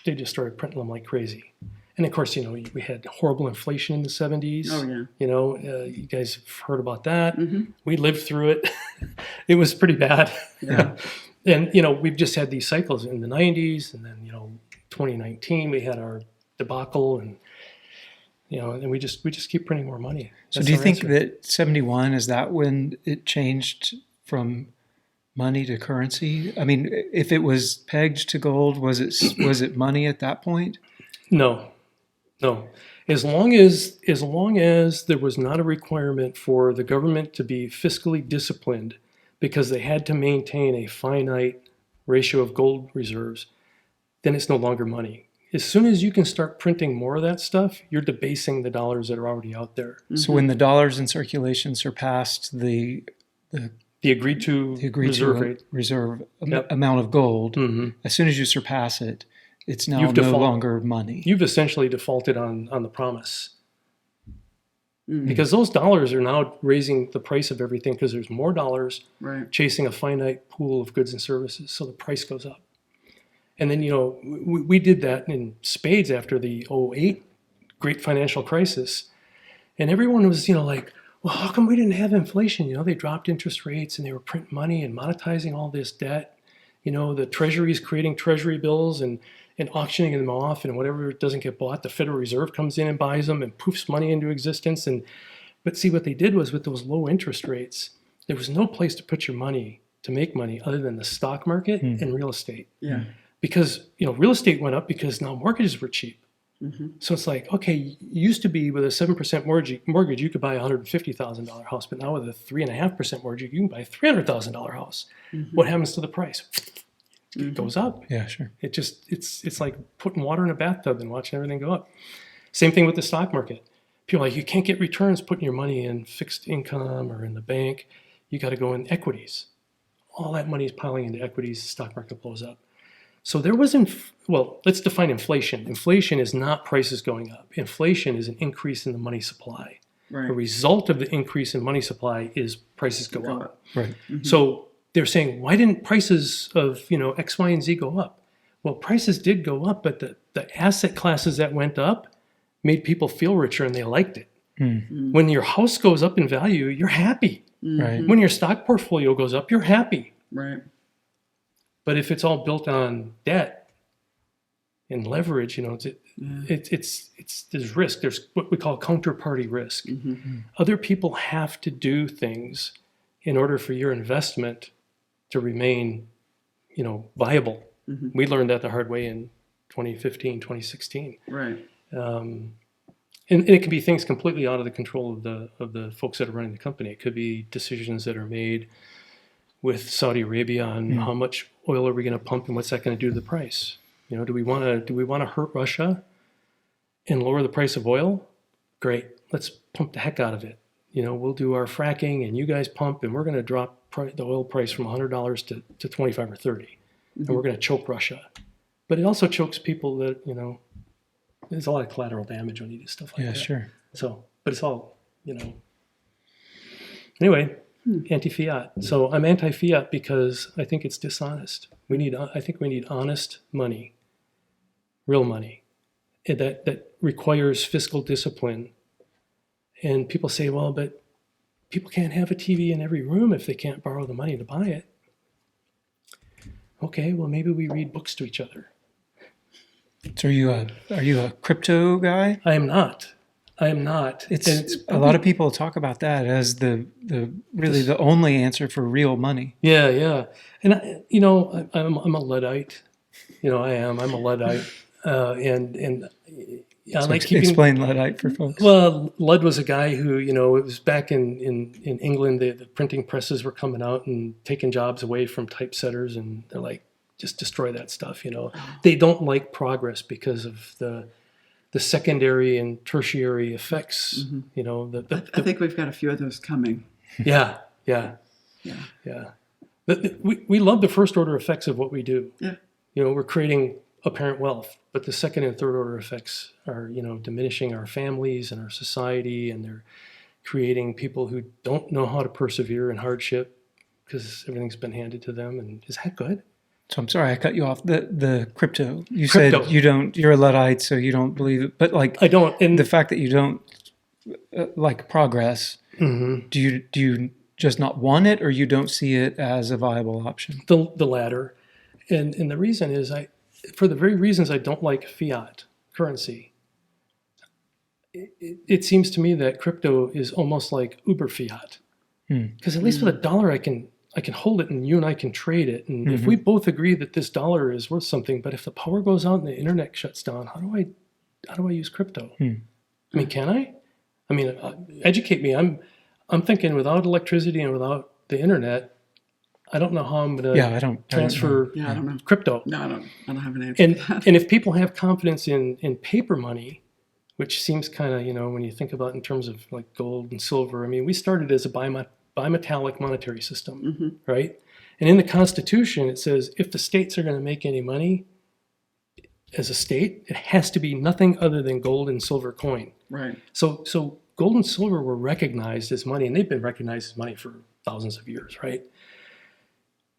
they just started printing them like crazy. And of course, we had horrible inflation in the 70s. Oh, yeah. You guys have heard about that. Mm-hmm. We lived through it. It was pretty bad. Yeah. And, we've just had these cycles in the 90s. And then, 2019, we had our debacle. And, and we just keep printing more money. So That's do you our think answer. that 71, is that when it changed from money to currency? I mean, if it was pegged to gold, was it money at that point? No. As long as there was not a requirement for the government to be fiscally disciplined because they had to maintain a finite ratio of gold reserves, then it's no longer money. As soon as you can start printing more of that stuff, you're debasing the dollars that are already out there. Mm-hmm. So when the dollars in circulation surpassed the Agreed to reserve rate. reserve Yep. amount of gold, Mm-hmm. as soon as you surpass it, it's now You've no default- longer money. You've essentially defaulted on the promise. Mm-hmm. Because those dollars are now raising the price of everything because there's more dollars Right. chasing a finite pool of goods and services, so the price goes up. And then, we did that in spades after the '08 great financial crisis. And everyone was, like, well, how come we didn't have inflation? They dropped interest rates and they were printing money and monetizing all this debt. The Treasury's creating Treasury bills and auctioning them off, and whatever doesn't get bought, the Federal Reserve comes in and buys them and poofs money into existence. But see, what they did was with those low interest rates, there was no place to put your money to make money other than the stock market and real estate. Yeah. Because real estate went up because now mortgages were cheap. So it's like, okay, you used to be with a 7% mortgage, you could buy a $150,000 house, but now with a 3.5% mortgage, you can buy a $300,000 house. What happens to the price? It goes up. Yeah, sure. It's like putting water in a bathtub and watching everything go up. Same thing with the stock market. People are like, you can't get returns putting your money in fixed income or in the bank. You got to go in equities. All that money is piling into equities. The stock market blows up. So there was, let's define inflation. Inflation is not prices going up. Inflation is an increase in the money supply. Right. The result of the increase in money supply is prices go up. Right. So they're saying, why didn't prices of X, Y, and Z go up? Well, prices did go up, but the asset classes that went up made people feel richer and they liked it. When your house goes up in value, you're happy. Right. When your stock portfolio goes up, you're happy. Right. But if it's all built on debt and leverage, there's risk. There's what we call counterparty risk. Other people have to do things in order for your investment to remain, viable. We learned that the hard way in 2015, 2016. Right. And it can be things completely out of the control of the folks that are running the company. It could be decisions that are made with Saudi Arabia on how much oil are we going to pump and what's that going to do to the price. Do we want to hurt Russia and lower the price of oil? Great, let's pump the heck out of it. We'll do our fracking and you guys pump, and we're going to drop the oil price from $100 to 25 or 30, and we're going to choke Russia. But it also chokes people that there's a lot of collateral damage when you do stuff like that. Yeah, sure. So, but it's all Anyway. Anti-Fiat. So I'm anti-Fiat because I think it's dishonest. I think we need honest money, real money, that requires fiscal discipline. And people say, well, but people can't have a TV in every room if they can't borrow the money to buy it. Okay, well, maybe we read books to each other. So are you a crypto guy? I am not. It's a lot of people talk about that as the only answer for real money. Yeah. And I'm a Luddite. I am. I'm a Luddite. And I like keeping. Explain Luddite for folks. Well, Ludd was a guy who, it was back in England. The printing presses were coming out and taking jobs away from typesetters, and they're like, just destroy that stuff. They don't like progress because of the secondary and tertiary effects. I think we've got a few of those coming. Yeah. We love the first order effects of what we do. Yeah. We're creating apparent wealth, but the second and third order effects are, diminishing our families and our society, and they're creating people who don't know how to persevere in hardship because everything's been handed to them. And is that good? So I'm sorry I cut you off. The crypto. You Crypto. said you're a Luddite, so you don't believe it. But I don't. And the fact that you don't like progress, do you just not want it, or you don't see it as a viable option? The latter. And the reason is for the very reasons I don't like fiat currency. It seems to me that crypto is almost like Uber fiat. Because at least with a dollar I can hold it and you and I can trade it. And if we both agree that this dollar is worth something, but if the power goes out and the internet shuts down, how do I use crypto? I mean, can I? I mean, educate me. I'm thinking without electricity and without the internet, I don't know how I'm going to transfer I don't know. crypto. No, I don't have an answer to that. And if people have confidence in paper money, which seems kind of, when you think about in terms of like gold and silver, I mean, we started as a bimetallic monetary system, right? And in the Constitution, it says if the states are going to make any money as a state, it has to be nothing other than gold and silver coin. Right. So gold and silver were recognized as money, and they've been recognized as money for thousands of years, right?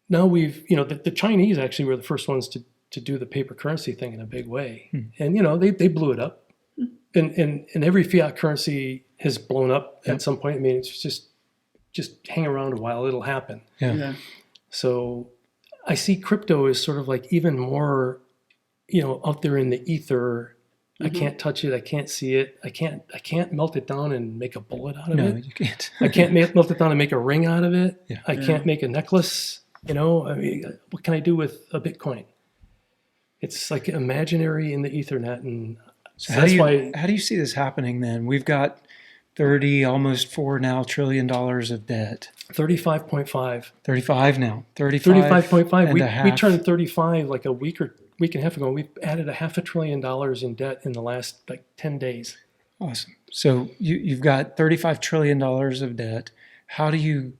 Now the Chinese actually were the first ones to do the paper currency thing in a big way. And, they blew it up. And every fiat currency has blown up at some point. I mean, it's just hang around a while, it'll happen. Yeah. So I see crypto as sort of like even more, out there in the ether. I can't touch it. I can't see it. I can't melt it down and make a bullet out of No, it. you can't. I can't melt it down and make a ring out of it. Yeah. I can't make a necklace. I mean, what can I do with a Bitcoin? It's like imaginary in the Ethernet, and So that's why. how do you see this happening then? We've got 30, almost $4 trillion dollars of debt. 35.5. 35 now. 35.5. and We a half. turned 35 like a week and a half ago. We've added $500 billion in debt in the last like 10 days. Awesome. So you've got $35 trillion dollars of debt. How do you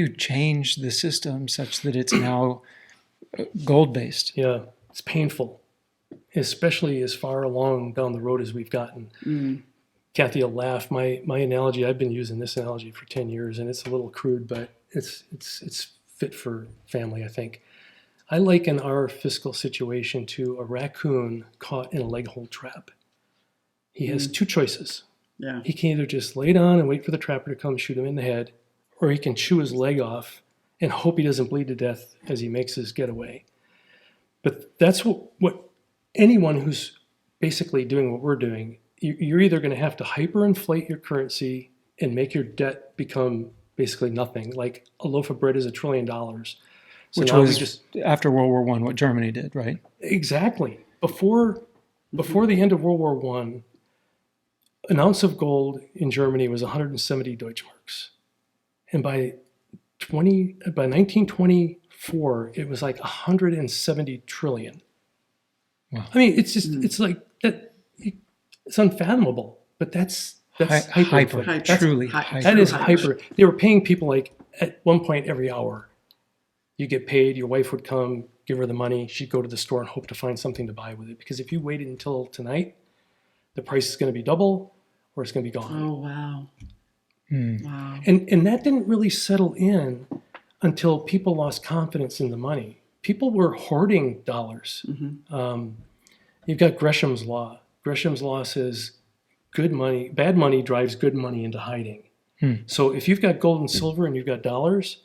change the system such that it's now gold based? Yeah, it's painful, especially as far along down the road as we've gotten. Kathy will laugh. My analogy, I've been using this analogy for 10 years, and it's a little crude, but it's fit for family, I think. I liken our fiscal situation to a raccoon caught in a leg hold trap. He has two choices. Yeah. He can either just lay down and wait for the trapper to come shoot him in the head, or he can chew his leg off and hope he doesn't bleed to death as he makes his getaway. But that's what anyone who's basically doing what we're doing, you're either going to have to hyperinflate your currency and make your debt become basically nothing. Like a loaf of bread is $1 trillion. So Which now was after World War I, what Germany did, right? Exactly. Before the end of World War I, an ounce of gold in Germany was 170 Deutschmarks. And by 1924, it was like 170 trillion. Wow. I mean, it's just, it's like that. It's unfathomable, but that's hyper. Truly hyper. That is True hyper. They were paying people like at one point every hour. You get paid, your wife would come, give her the money, she'd go to the store and hope to find something to buy with it. Because if you waited until tonight, the price is going to be double or it's going to be gone. Oh, wow. Wow. And that didn't really settle in until people lost confidence in the money. People were hoarding dollars. You've got Gresham's Law. Gresham's Law says bad money drives good money into hiding. So if you've got gold and silver and you've got dollars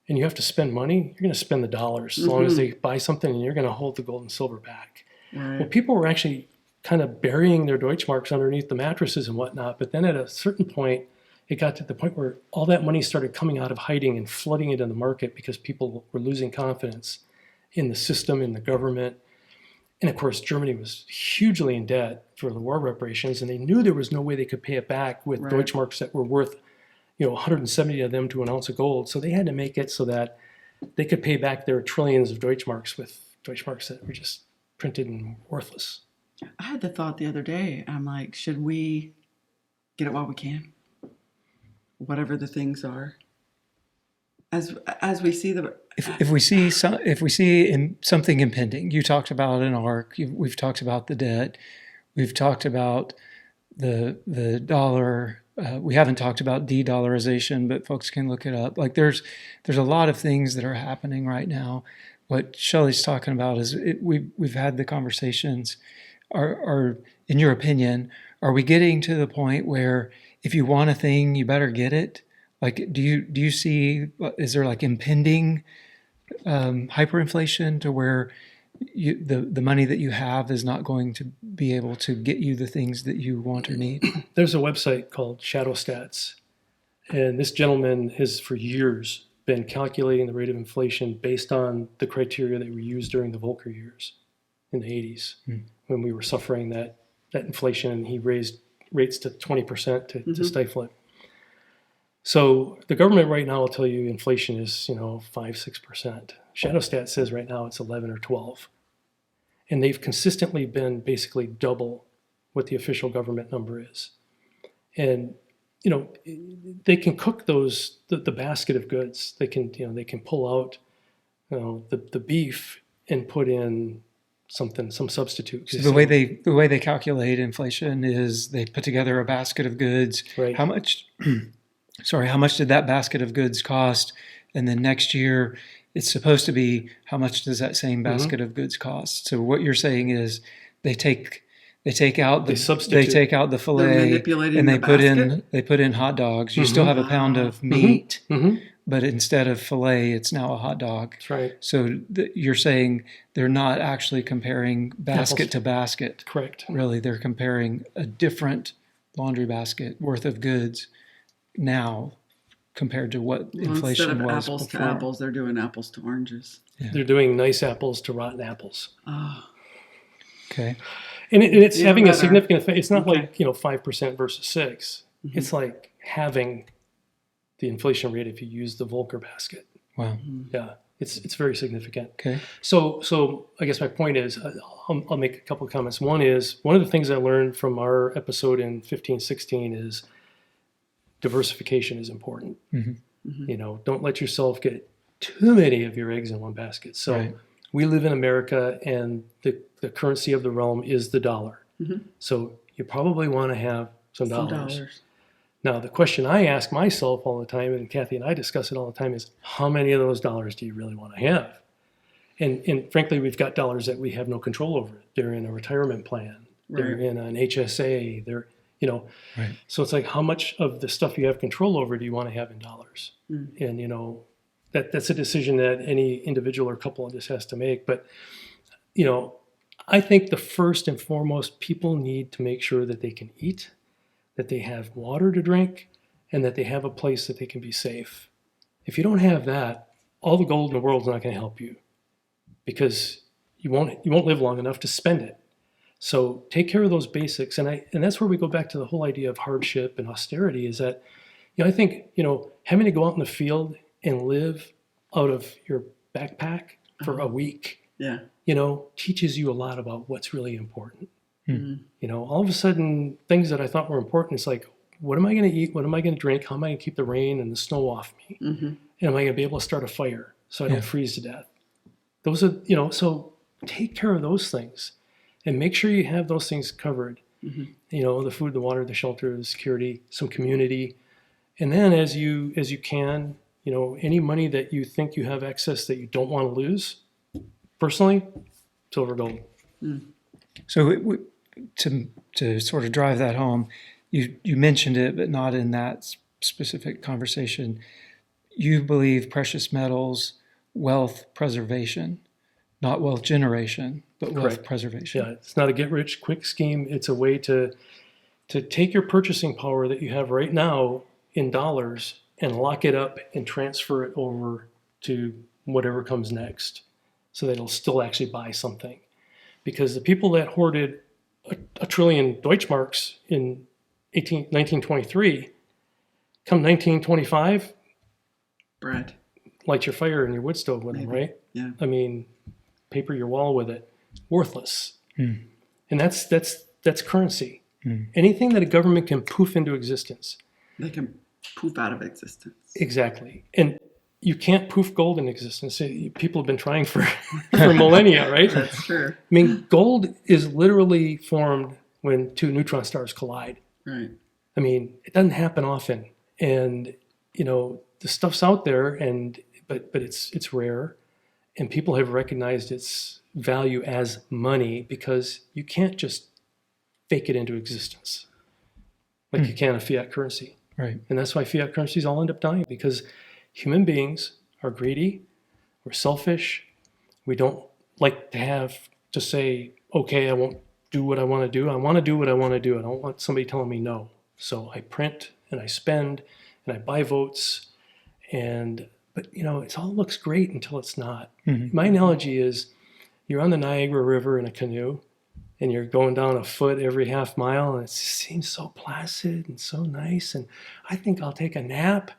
and you have to spend money, you're going to spend the dollars as long as they buy something, and you're going to hold the gold and silver back. Right. Well, people were actually kind of burying their Deutschmarks underneath the mattresses and whatnot. But then at a certain point, it got to the point where all that money started coming out of hiding and flooding into the market because people were losing confidence in the system, in the government. And of course, Germany was hugely in debt for the war reparations, and they knew there was no way they could pay it back with Right. Deutschmarks that were worth, 170 of them to an ounce of gold. So they had to make it so that they could pay back their trillions of Deutschmarks with Deutschmarks that were just printed and worthless. I had the thought the other day, I'm like, should we get it while we can? Whatever the things are. As we see the... If we see something impending, you talked about an arc. We've talked about the debt. We've talked about the dollar. We haven't talked about de-dollarization, but folks can look it up. Like there's a lot of things that are happening right now. What Shelley's talking about is we've had the conversations. Are in your opinion, are we getting to the point where if you want a thing, you better get it? Like, do you see, is there like impending hyperinflation to where the money that you have is not going to be able to get you the things that you want or need? There's a website called Shadow Stats, and this gentleman has for years been calculating the rate of inflation based on the criteria that were used during the Volcker years in the 80s when we were suffering that inflation, and he raised rates to 20% to stifle it. So the government right now will tell you inflation is 5-6%. Shadow Stats says right now it's 11 or 12, and they've consistently been basically double what the official government number is. And they can cook the basket of goods. They can pull out the beef and put in some substitute. So the way they calculate inflation is they put together a basket of goods. Right. How much did that basket of goods cost? And then next year it's supposed to be how much does that same basket of goods cost? So what you're saying is they take out the fillet manipulating and the they put in hot dogs. You still have a pound of meat, but instead of filet, it's now a hot dog. That's right. So you're saying they're not actually comparing basket Apples. to basket. Correct. Really, they're comparing a different laundry basket worth of goods now compared to what inflation instead of was apples before. to apples, they're doing apples to oranges. Yeah. They're doing nice apples to rotten apples. Oh, Okay. And it's Even having a better. significant effect. It's not Okay. like, 5% versus 6. Mhm. It's like having the inflation rate if you use the Volcker basket. Wow. Yeah, it's very significant. Okay. So I guess my point is, I'll make a couple of comments. One is, one of the things I learned from our episode in 15-16 is diversification is important. Mhm. Don't let yourself get too many of your eggs in one basket. So Right. we live in America, and the currency of the realm is the dollar. Mhm. So you probably want to have some some dollars. dollars. Now, the question I ask myself all the time, and Kathy and I discuss it all the time, is how many of those dollars do you really want to have? And frankly, we've got dollars that we have no control over. They're in a retirement plan. They're Right. in an HSA. Right. So it's like, how much of the stuff you have control over do you want to have in dollars? And, that's a decision that any individual or couple just has to make. But, I think the first and foremost, people need to make sure that they can eat, that they have water to drink, and that they have a place that they can be safe. If you don't have that, all the gold in the world is not going to help you, because you won't live long enough to spend it. So take care of those basics, and that's where we go back to the whole idea of hardship and austerity. Is that I think having to go out in the field and live out of your backpack for a week, Yeah. teaches you a lot about what's really important. Mhm. All of a sudden, things that I thought were important, it's like, what am I going to eat? What am I going to drink? How am I going to keep the rain and the snow off me? Mhm. And am I going to be able to start a fire so I Yeah. don't freeze to death? Those are, so take care of those things and make sure you have those things covered. Mhm. The food, the water, the shelter, the security, some community. And then as you can, any money that you think you have excess that you don't want to lose, personally, silver, gold. So to sort of drive that home, you mentioned it, but not in that specific conversation. You believe precious metals, wealth preservation, not wealth generation, but wealth Correct. preservation. Yeah, it's not a get-rich-quick scheme. It's a way to take your purchasing power that you have right now in dollars and lock it up and transfer it over to whatever comes next, so that it'll still actually buy something. Because the people that hoarded a trillion Deutschmarks in 1923, come 1925, Bread. light your fire in your wood stove with them, Maybe. right? Yeah. I mean, paper your wall with it. Worthless. Hmm. And that's currency. Hmm. Anything that a government can poof into existence. They can poof out of existence. Exactly. And you can't poof gold in existence. People have been trying for millennia, right? That's true. I mean, gold is literally formed when two neutron stars collide. Right. I mean, it doesn't happen often. And, the stuff's out there, but it's rare. And people have recognized its value as money, because you can't just fake it into existence like you can a fiat currency. Right. And that's why fiat currencies all end up dying, because human beings are greedy, we're selfish, we don't like to say, okay, I won't do what I want to do. I want to do what I want to do. I don't want somebody telling me no. So I print and I spend and I buy votes, but it all looks great until it's not. Mhm. My analogy is, you're on the Niagara River in a canoe, and you're going down a foot every half mile, and it seems so placid and so nice, and I think I'll take a nap,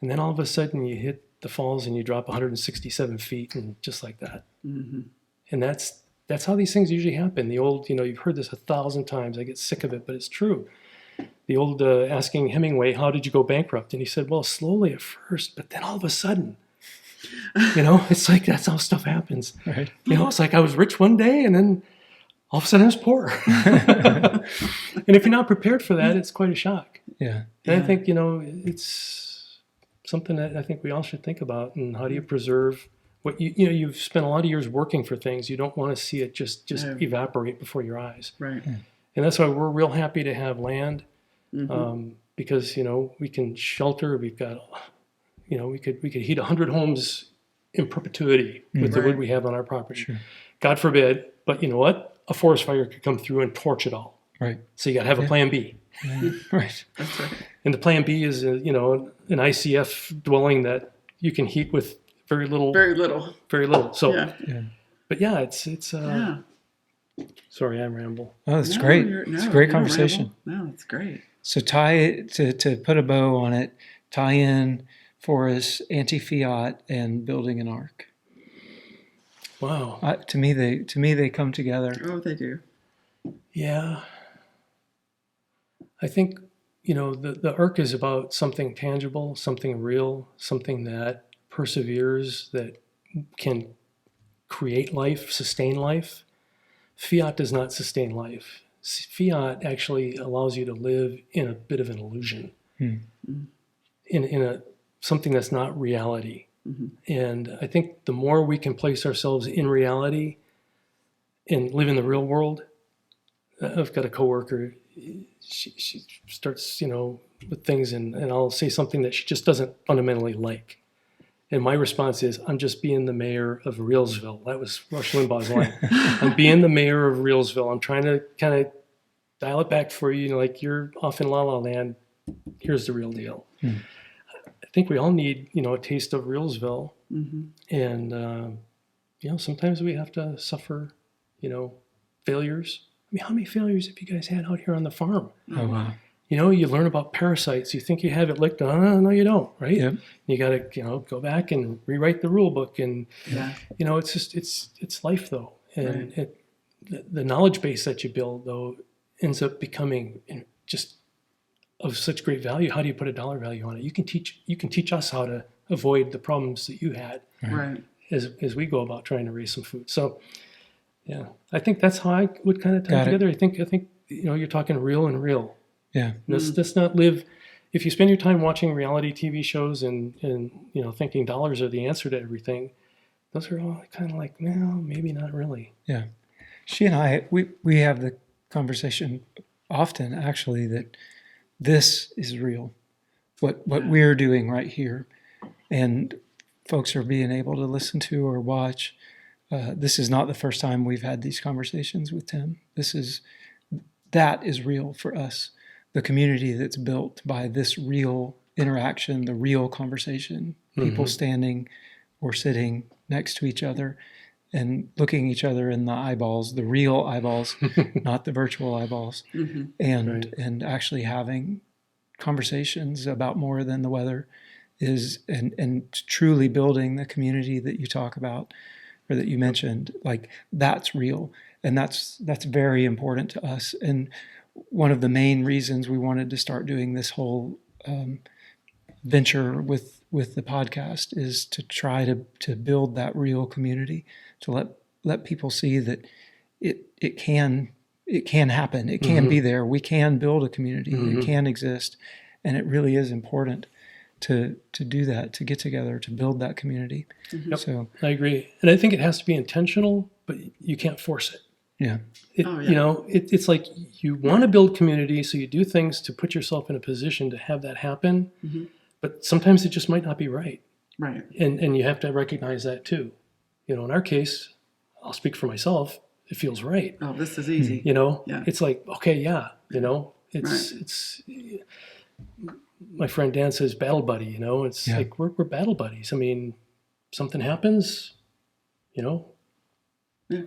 and then all of a sudden you hit the falls and you drop 167 feet, and just like that. Mm-hmm. And that's how these things usually happen. The old, you've heard this 1,000 times, I get sick of it, but it's true. The old asking Hemingway, how did you go bankrupt? And he said, well, slowly at first, but then all of a sudden, it's like, that's how stuff happens. Right. It's like I was rich one day, and then all of a sudden I was poor. And if you're not prepared for that, it's quite a shock. Yeah. And I think, it's something that I think we all should think about. And how do you preserve what you've spent a lot of years working for things. You don't want to see it just evaporate before your eyes. Right. And that's why we're real happy to have land, Mm-hmm. because, we can shelter. We've got, we could heat 100 homes in perpetuity with the wood Right. we have on our property. Sure. God forbid, but you know what? A forest fire could come through and torch it all. Right. So you got to have a Yeah. plan B. Yeah. Right. That's right. And the plan B is, an ICF dwelling that you can heat with very little. Very little. So, Yeah. Yeah. but yeah, it's. Yeah. Sorry, I ramble. Oh, that's No, great. you're- It's a no, great you don't conversation. ramble. No, it's great. So tie it to put a bow on it. Tie in for us anti-fiat and building an ark. Wow. To me, they come together. Oh, they do. Yeah. I think, the arc is about something tangible, something real, something that perseveres, that can create life, sustain life. Fiat does not sustain life. Fiat actually allows you to live in a bit of an illusion, Hmm. in something that's not reality. Mm-hmm. And I think the more we can place ourselves in reality and live in the real world. I've got a coworker. She starts, with things, and I'll say something that she just doesn't fundamentally like. And my response is, I'm just being the mayor of Reelsville. That was Rush Limbaugh's line. I'm being the mayor of Reelsville. I'm trying to kind of dial it back for you. Like, you're off in La La Land. Here's the real deal. Hmm. I think we all need, a taste of Reelsville. Mm-hmm. And, sometimes we have to suffer, failures. I mean, how many failures have you guys had out here on the farm? Oh, wow. You learn about parasites. You think you have it licked. No, you don't, right? Yep. You got to, go back and rewrite the rule book. And, Yeah. it's just, it's life, though. And Right. the knowledge base that you build, though, ends up becoming just of such great value. How do you put a dollar value on it? You can teach us how to avoid the problems that you had Right. as we go about trying to raise some food. So, yeah, I think that's how I would kind of tie Got it. together. I think you're talking real and real. Yeah. Let's not live. If you spend your time watching reality TV shows and thinking dollars are the answer to everything, those are all kind of like, well, maybe not really. Yeah. She and I, we have the conversation often, actually, that this is real. What we're doing right here, and folks are being able to listen to or watch. This is not the first time we've had these conversations with Tim. That is real for us. The community that's built by this real interaction, the real conversation, people standing or sitting next to each other and looking each other in the eyeballs, the real eyeballs, not the virtual eyeballs, Mm-hmm. and actually having conversations about more than the weather and truly building the community that you talk about or that you mentioned. Like, that's real, and that's very important to us. And one of the main reasons we wanted to start doing this whole venture with the podcast is to try to build that real community, to let people see that it can happen, it can be there, we can build a community, it can exist, and it really is important to do that, to get together, to build that community. Yep. So I agree, and I think it has to be intentional, but you can't force it. yeah, It's like you want to build community, so you do things to put yourself in a position to have that happen. Mm-hmm. But sometimes it just might not be right, Right. and you have to recognize that too. In our case, I'll speak for myself. It feels right. Oh, this is easy. Yeah. It's like, okay, yeah, it's. My friend Dan says battle buddy. It's Yeah. like we're battle buddies. I mean, something happens, Yeah.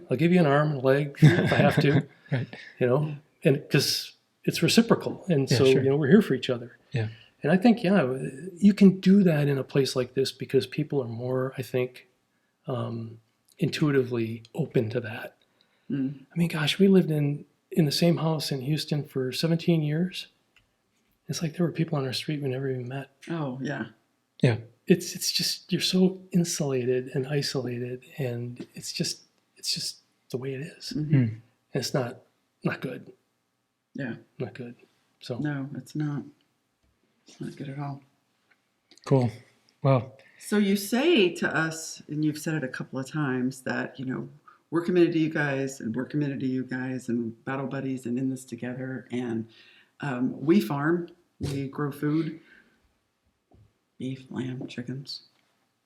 I'll give you an arm and a leg if I have to, right, and because it's reciprocal, and Yeah, so sure. we're here for each other. Yeah. And I think you can do that in a place like this because people are more, I think, intuitively open to that. Mm. I mean, gosh, we lived in the same house in Houston for 17 years. It's like there were people on our street we never even met. Oh, yeah. yeah, It's just you're so insulated and isolated, and it's just the way it is. Mm-hmm. And it's not good, Yeah. not good. So No, it's not. It's not good at all. cool. Well, So you say to us, and you've said it a couple of times, that, we're committed to you guys, and we're committed to you guys, and battle buddies, and in this together. And we farm, we grow food. beef, lamb, chickens,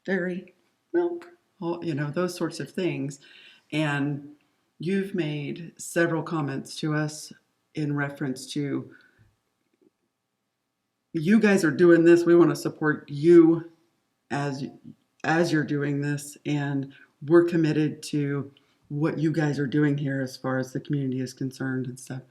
dairy, milk, all, those sorts of things. And you've made several comments to us in reference to, you guys are doing this. We want to support you as you're doing this, and we're committed to what you guys are doing here as far as the community is concerned and stuff.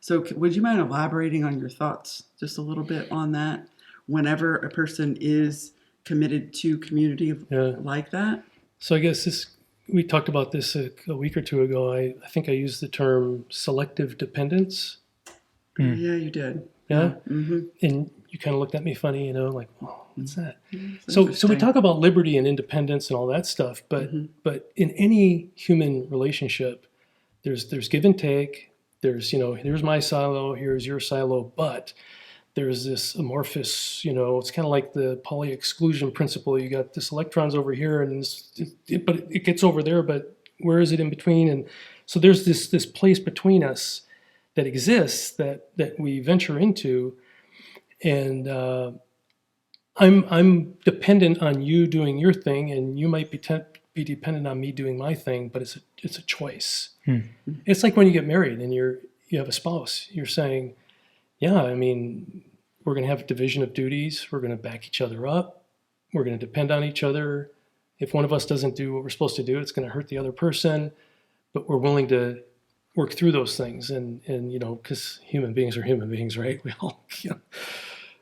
So would you mind elaborating on your thoughts just a little bit on that? Whenever a person is committed to community like that? So I guess we talked about this a week or two ago. I think I used the term selective dependence. Yeah, you did. Yeah? Mm-hmm. And you kind of looked at me funny, like, oh, what's that? That's So we talk about liberty and independence and all that stuff, but in any human relationship, there's give and take. There's, here's my silo, here's your silo, but there's this amorphous, it's kind of like the Pauli exclusion principle. You got this electrons over here, and but it gets over there, but where is it in between? And so there's this place between us that exists that we venture into, and I'm dependent on you doing your thing, and you might be dependent on me doing my thing, but it's a choice. It's like when you get married and you have a spouse. You're saying, yeah, we're going to have a division of duties. We're going to back each other up. We're going to depend on each other. If one of us doesn't do what we're supposed to do, it's going to hurt the other person. But we're willing to work through those things. And because human beings are human beings, right? We all,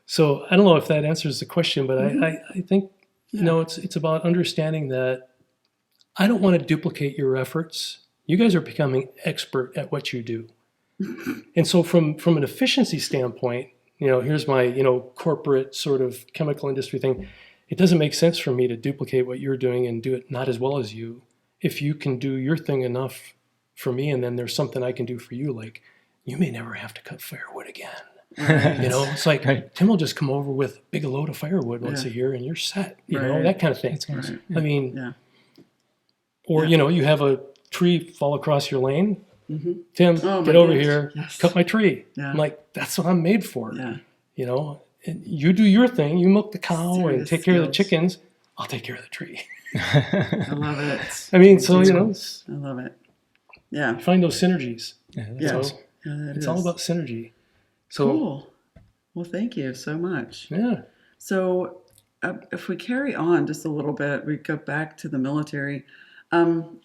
So I don't know if that answers the question, but I think, it's about understanding that I don't want to duplicate your efforts. You guys are becoming expert at what you do. And so from an efficiency standpoint, here's my, corporate sort of chemical industry thing. It doesn't make sense for me to duplicate what you're doing and do it not as well as you. If you can do your thing enough for me, and then there's something I can do for you, like you may never have to cut firewood again. It's like Tim will just come over with a big load of firewood once a year and you're set, that kind of thing. Right. Or, you have a tree fall across your lane. Tim, get over here, cut my tree. Yeah. I'm like, that's what I'm made for. Yeah. And you do your thing. You milk the cow and take care of the chickens. I'll take care of the tree. I love it. I love it. Yeah. Find those synergies. It's all about synergy. So, cool. Well, thank you so much. Yeah. So if we carry on just a little bit, we go back to the military.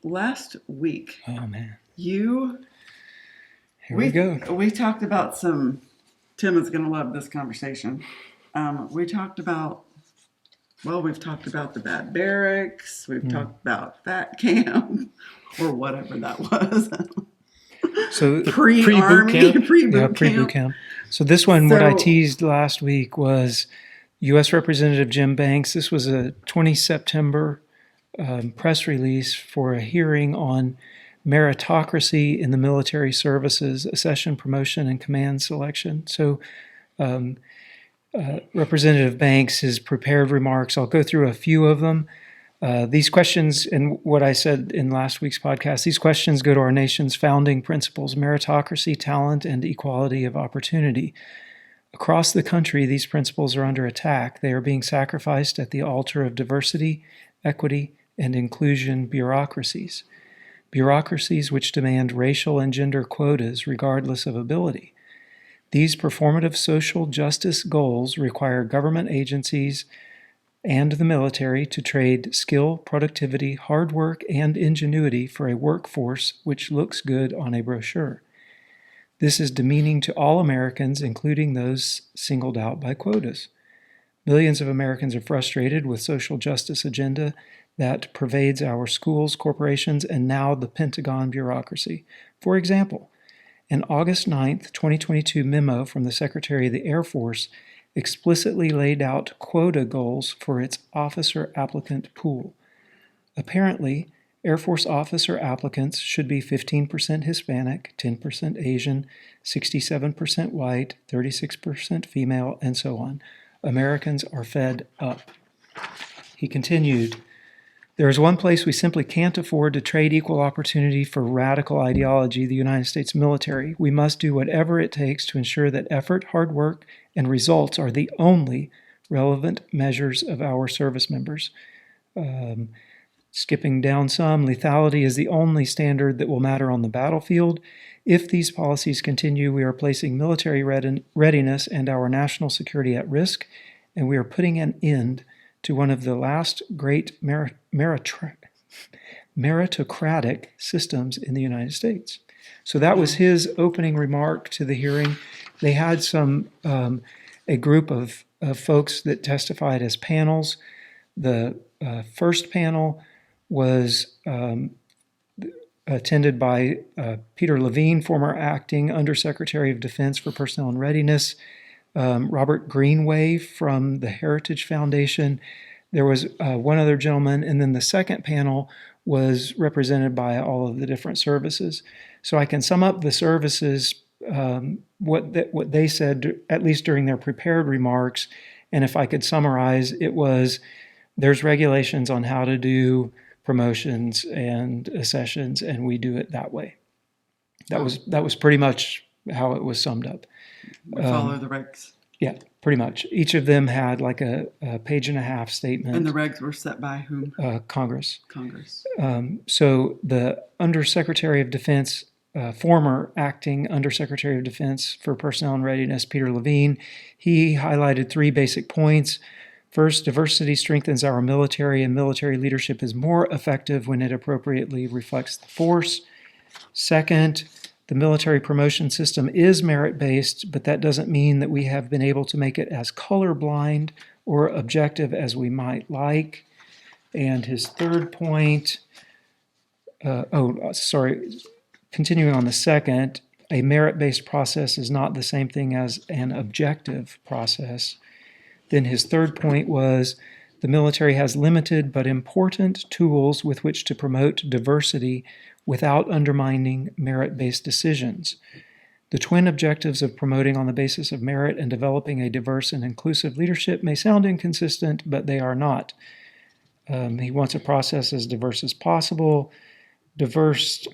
Last week. Oh, man. Here we go. We talked about Tim is going to love this conversation. We've talked about the bad barracks. We've talked about fat camp or whatever that was. So pre-army, pre-boot camp. So this one, what I teased last week was U.S. Representative Jim Banks. This was a 20 September press release for a hearing on meritocracy in the military services, accession, promotion, and command selection. So Representative Banks has prepared remarks. I'll go through a few of them. These questions, and what I said in last week's podcast, these questions go to our nation's founding principles: meritocracy, talent, and equality of opportunity. Across the country, these principles are under attack. They are being sacrificed at the altar of diversity, equity, and inclusion bureaucracies. Bureaucracies which demand racial and gender quotas regardless of ability. These performative social justice goals require government agencies and the military to trade skill, productivity, hard work, and ingenuity for a workforce which looks good on a brochure. This is demeaning to all Americans, including those singled out by quotas. Millions of Americans are frustrated with social justice agenda that pervades our schools, corporations, and now the Pentagon bureaucracy. For example, an August 9th, 2022 memo from the Secretary of the Air Force explicitly laid out quota goals for its officer applicant pool. Apparently, Air Force officer applicants should be 15% Hispanic, 10% Asian, 67% white, 36% female, and so on. Americans are fed up. He continued, "There is one place we simply can't afford to trade equal opportunity for radical ideology, the United States military. We must do whatever it takes to ensure that effort, hard work, and results are the only relevant measures of our service members. Skipping down some, lethality is the only standard that will matter on the battlefield. If these policies continue, we are placing military readiness and our national security at risk, and we are putting an end to one of the last great meritocratic systems in the United States. So that was his opening remark to the hearing. They had a group of folks that testified as panels. The first panel was attended by Peter Levine, former acting Undersecretary of Defense for Personnel and Readiness, Robert Greenway from the Heritage Foundation. There was one other gentleman, and then the second panel was represented by all of the different services. So I can sum up the services, what they said, at least during their prepared remarks, and if I could summarize, it was there's regulations on how to do promotions and accessions, and we do it that way. That was pretty much how it was summed up. We follow the regs. Yeah, pretty much. Each of them had like a page and a half statement. And the regs were set by whom? Congress. Congress. So the Undersecretary of Defense, former acting Undersecretary of Defense for Personnel and Readiness, Peter Levine, he highlighted 3 basic points. First, diversity strengthens our military, and military leadership is more effective when it appropriately reflects the force. Second, the military promotion system is merit-based, but that doesn't mean that we have been able to make it as colorblind or objective as we might like. And his third point, continuing on the second, a merit-based process is not the same thing as an objective process. Then his third point was the military has limited but important tools with which to promote diversity without undermining merit-based decisions. The twin objectives of promoting on the basis of merit and developing a diverse and inclusive leadership may sound inconsistent, but they are not. He wants a process as diverse as possible. Diverse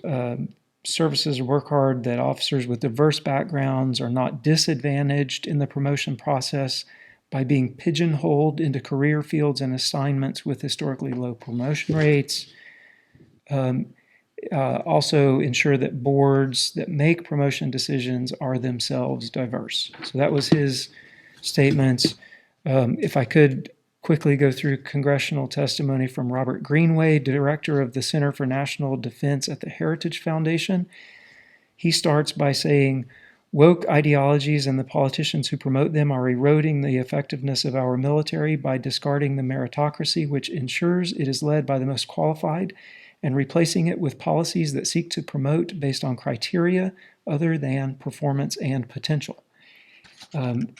services work hard that officers with diverse backgrounds are not disadvantaged in the promotion process by being pigeonholed into career fields and assignments with historically low promotion rates. Also ensure that boards that make promotion decisions are themselves diverse. So that was his statements. If I could quickly go through congressional testimony from Robert Greenway, director of the Center for National Defense at the Heritage Foundation. He starts by saying, woke ideologies and the politicians who promote them are eroding the effectiveness of our military by discarding the meritocracy, which ensures it is led by the most qualified, and replacing it with policies that seek to promote based on criteria other than performance and potential.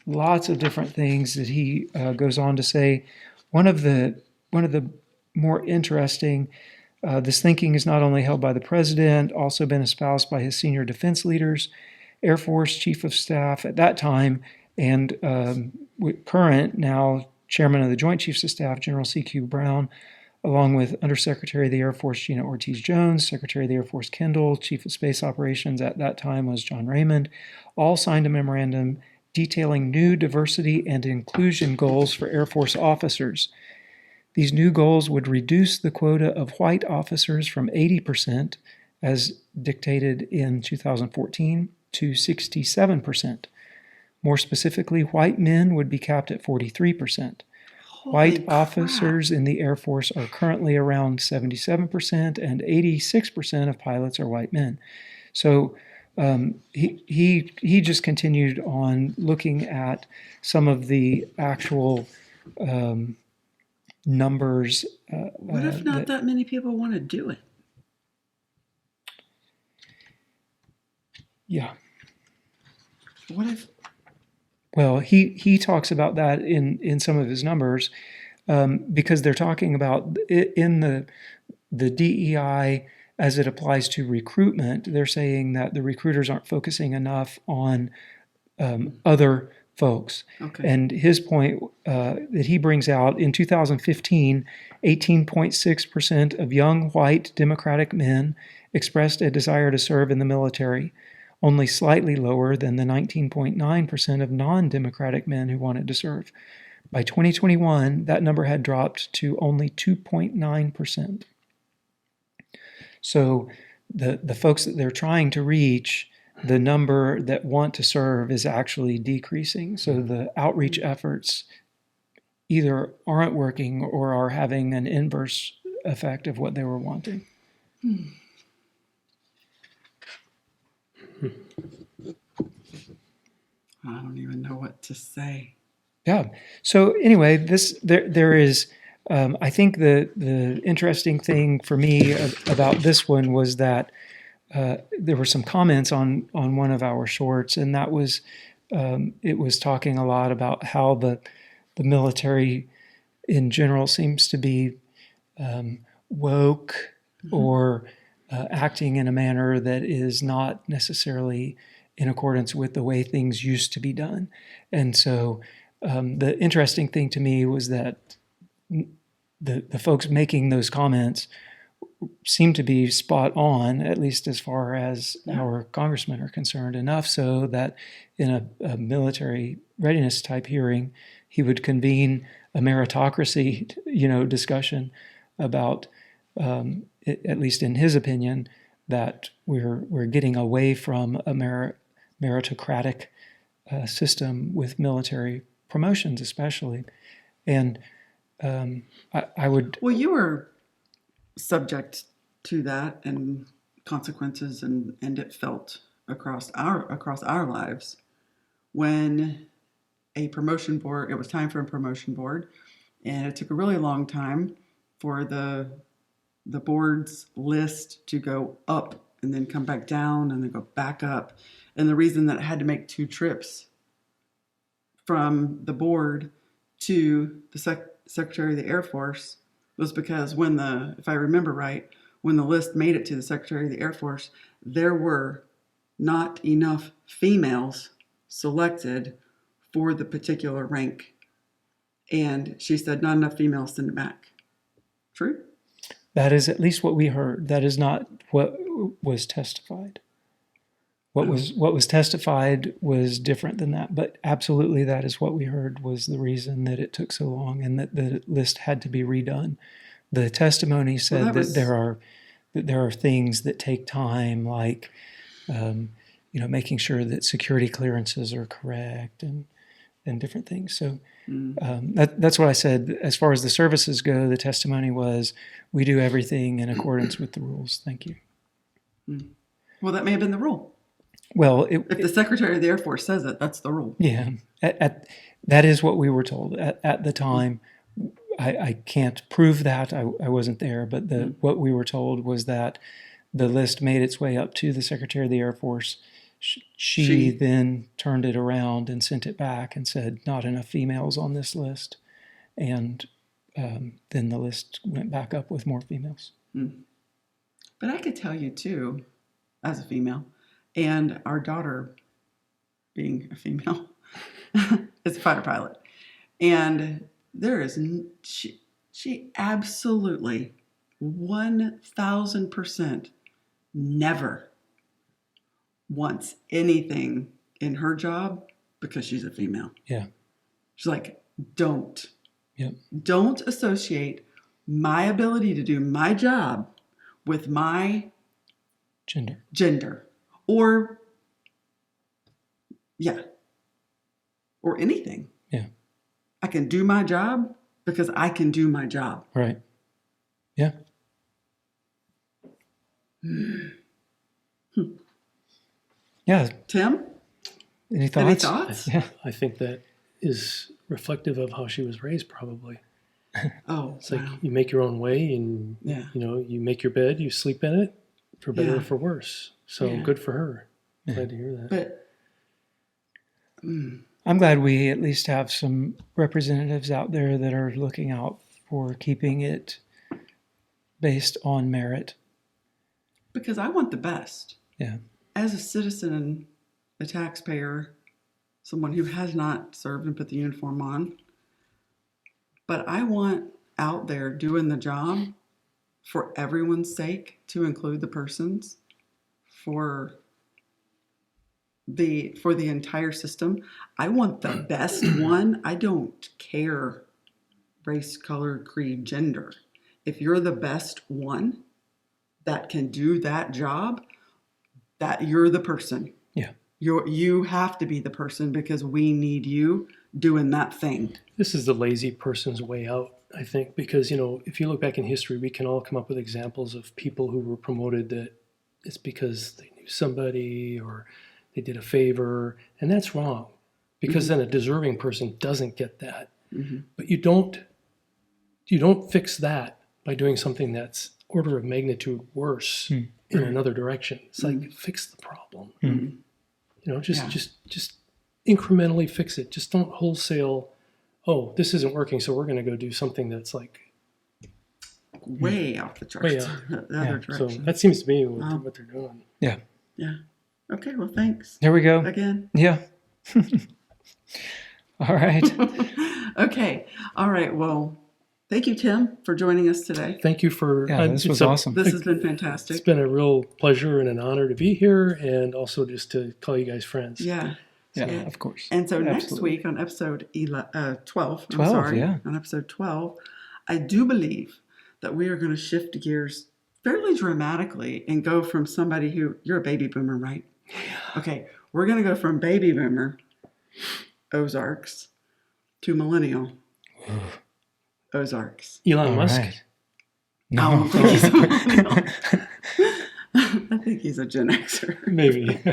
Lots of different things that he goes on to say. One of the more interesting, this thinking is not only held by the president, also been espoused by his senior defense leaders, Air Force Chief of Staff at that time, and current, now Chairman of the Joint Chiefs of Staff, General C.Q. Brown, along with Undersecretary of the Air Force Gina Ortiz-Jones, Secretary of the Air Force Kendall, Chief of Space Operations at that time was John Raymond, all signed a memorandum detailing new diversity and inclusion goals for Air Force officers. These new goals would reduce the quota of white officers from 80%, as dictated in 2014, to 67%. More specifically, white men would be capped at 43%. White officers in the Air Force are currently around 77%, and 86% of pilots are white men. So he just continued on looking at some of the actual numbers. What if not that many people want to do it? Yeah. What if? Well, he talks about that in some of his numbers because they're talking about in the DEI as it applies to recruitment. They're saying that the recruiters aren't focusing enough on other folks. Okay. And his point that he brings out in 2015, 18.6% of young white Democratic men expressed a desire to serve in the military, only slightly lower than the 19.9% of non-Democratic men who wanted to serve. By 2021, that number had dropped to only 2.9%. So the folks that they're trying to reach, the number that want to serve is actually decreasing. So the outreach efforts either aren't working or are having an inverse effect of what they were wanting. I don't even know what to say. Yeah. So anyway, there is. I think the interesting thing for me about this one was that there were some comments on one of our shorts, and that was it was talking a lot about how the military in general seems to be woke or acting in a manner that is not necessarily in accordance with the way things used to be done. And so the interesting thing to me was that the folks making those comments seem to be spot on, at least as far as our congressmen are concerned, enough so that in a military readiness type hearing, he would convene a meritocracy, discussion about, at least in his opinion, that we're getting away from a meritocratic system with military promotions, especially, and I would. Well, you were subject to that and consequences, and it felt across our lives when a promotion board. It was time for a promotion board, and it took a really long time for the board's list to go up and then come back down and then go back up. And the reason that I had to make 2 trips from the board to the Secretary of the Air Force was because if I remember right, when the list made it to the Secretary of the Air Force, there were not enough females selected for the particular rank. And she said, not enough females, send it back. True? That is at least what we heard. That is not what was testified. What was testified was different than that, but absolutely that is what we heard was the reason that it took so long and that the list had to be redone. The testimony said that there are things that take time, like making sure that security clearances are correct and different things. So that's what I said. As far as the services go, the testimony was, we do everything in accordance with the rules. Thank you. Well, that may have been the rule. Well, if the Secretary of the Air Force says it, that's the rule. Yeah, that is what we were told at the time. I can't prove that. I wasn't there, but what we were told was that the list made its way up to the Secretary of the Air Force. She then turned it around and sent it back and said, not enough females on this list. And then the list went back up with more females. But I could tell you, too, as a female, and our daughter being a female is a fighter pilot. And there is, she absolutely 1,000% never wants anything in her job because she's a female. Yeah. She's like, don't. Yep. Don't associate my ability to do my job with my gender. Or anything. Yeah. I can do my job because I can do my job. Right. Yeah. Yeah. Tim? Any thoughts? Yeah. I think that is reflective of how she was raised, probably. It's like you make your own way and, you make your bed, you sleep in it, for better or for worse. So good for her. Glad to hear that. But I'm glad we at least have some representatives out there that are looking out for keeping it based on merit. Because I want the best. Yeah. As a citizen, a taxpayer, someone who has not served and put the uniform on, but I want out there doing the job for everyone's sake, to include the persons, for for the entire system. I want the best one. I don't care race, color, creed, gender. If you're the best one that can do that job, that you're the person. Yeah. You have to be the person because we need you doing that thing. This is the lazy person's way out, I think, because, if you look back in history, we can all come up with examples of people who were promoted that it's because they knew somebody or they did a favor, and that's wrong, because then a deserving person doesn't get that. But you don't fix that by doing something that's order of magnitude worse in another direction. It's like, fix the problem. Just incrementally fix it. Just don't wholesale, oh, this isn't working, so we're going to go do something that's like way off the charts. way out. The other So direction. that seems to me what they're doing. Yeah. Yeah. Okay, well, thanks. There we go. Again. Yeah. All right. Okay. All right. Well, thank you, Tim, for joining us today. Thank you for This was awesome. This has been fantastic. It's been a real pleasure and an honor to be here, and also just to call you guys friends. Yeah. Yeah, of course. And so next Absolutely. week on episode 12, yeah. on episode 12, I do believe that we are going to shift gears fairly dramatically and go from somebody who, you're a baby boomer, right? Okay, we're going to go from baby boomer, Ozarks, to millennial, Ozarks. Elon All Musk. right. I No. don't think he's a millennial. I think he's a Gen Xer. Maybe. I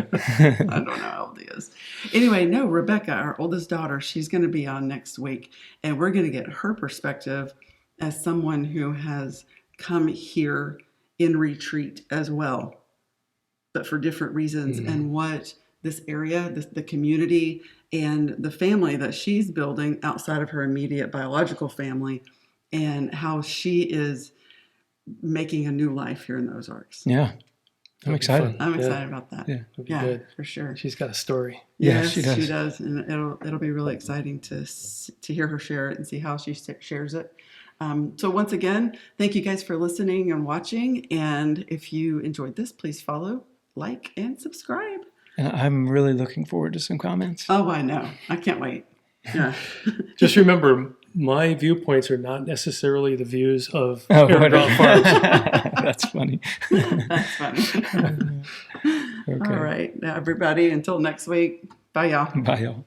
don't know how old he is. Anyway, no, Rebecca, our oldest daughter, she's going to be on next week, and we're going to get her perspective as someone who has come here in retreat as well, but for different reasons, and what this area, the community, and the family that she's building outside of her immediate biological family, and how she is making a new life here in the Ozarks. Yeah. I'm That'd be excited. fun. I'm Yeah. excited about that. Yeah. That'd be Yeah, good. for sure. She's got a story. Yeah, Yes, she does. and it'll be really exciting to hear her share it and see how she shares it. So once again, thank you guys for listening and watching. And if you enjoyed this, please follow, like, and subscribe. And I'm really looking forward to some comments. Oh, I know. I can't wait. Yeah. Just remember, my viewpoints are not necessarily the views of Oh, Aaron whatever. Farms. That's funny. That's funny. Okay. All right. Now, everybody, until next week. Bye, y'all. Bye, y'all.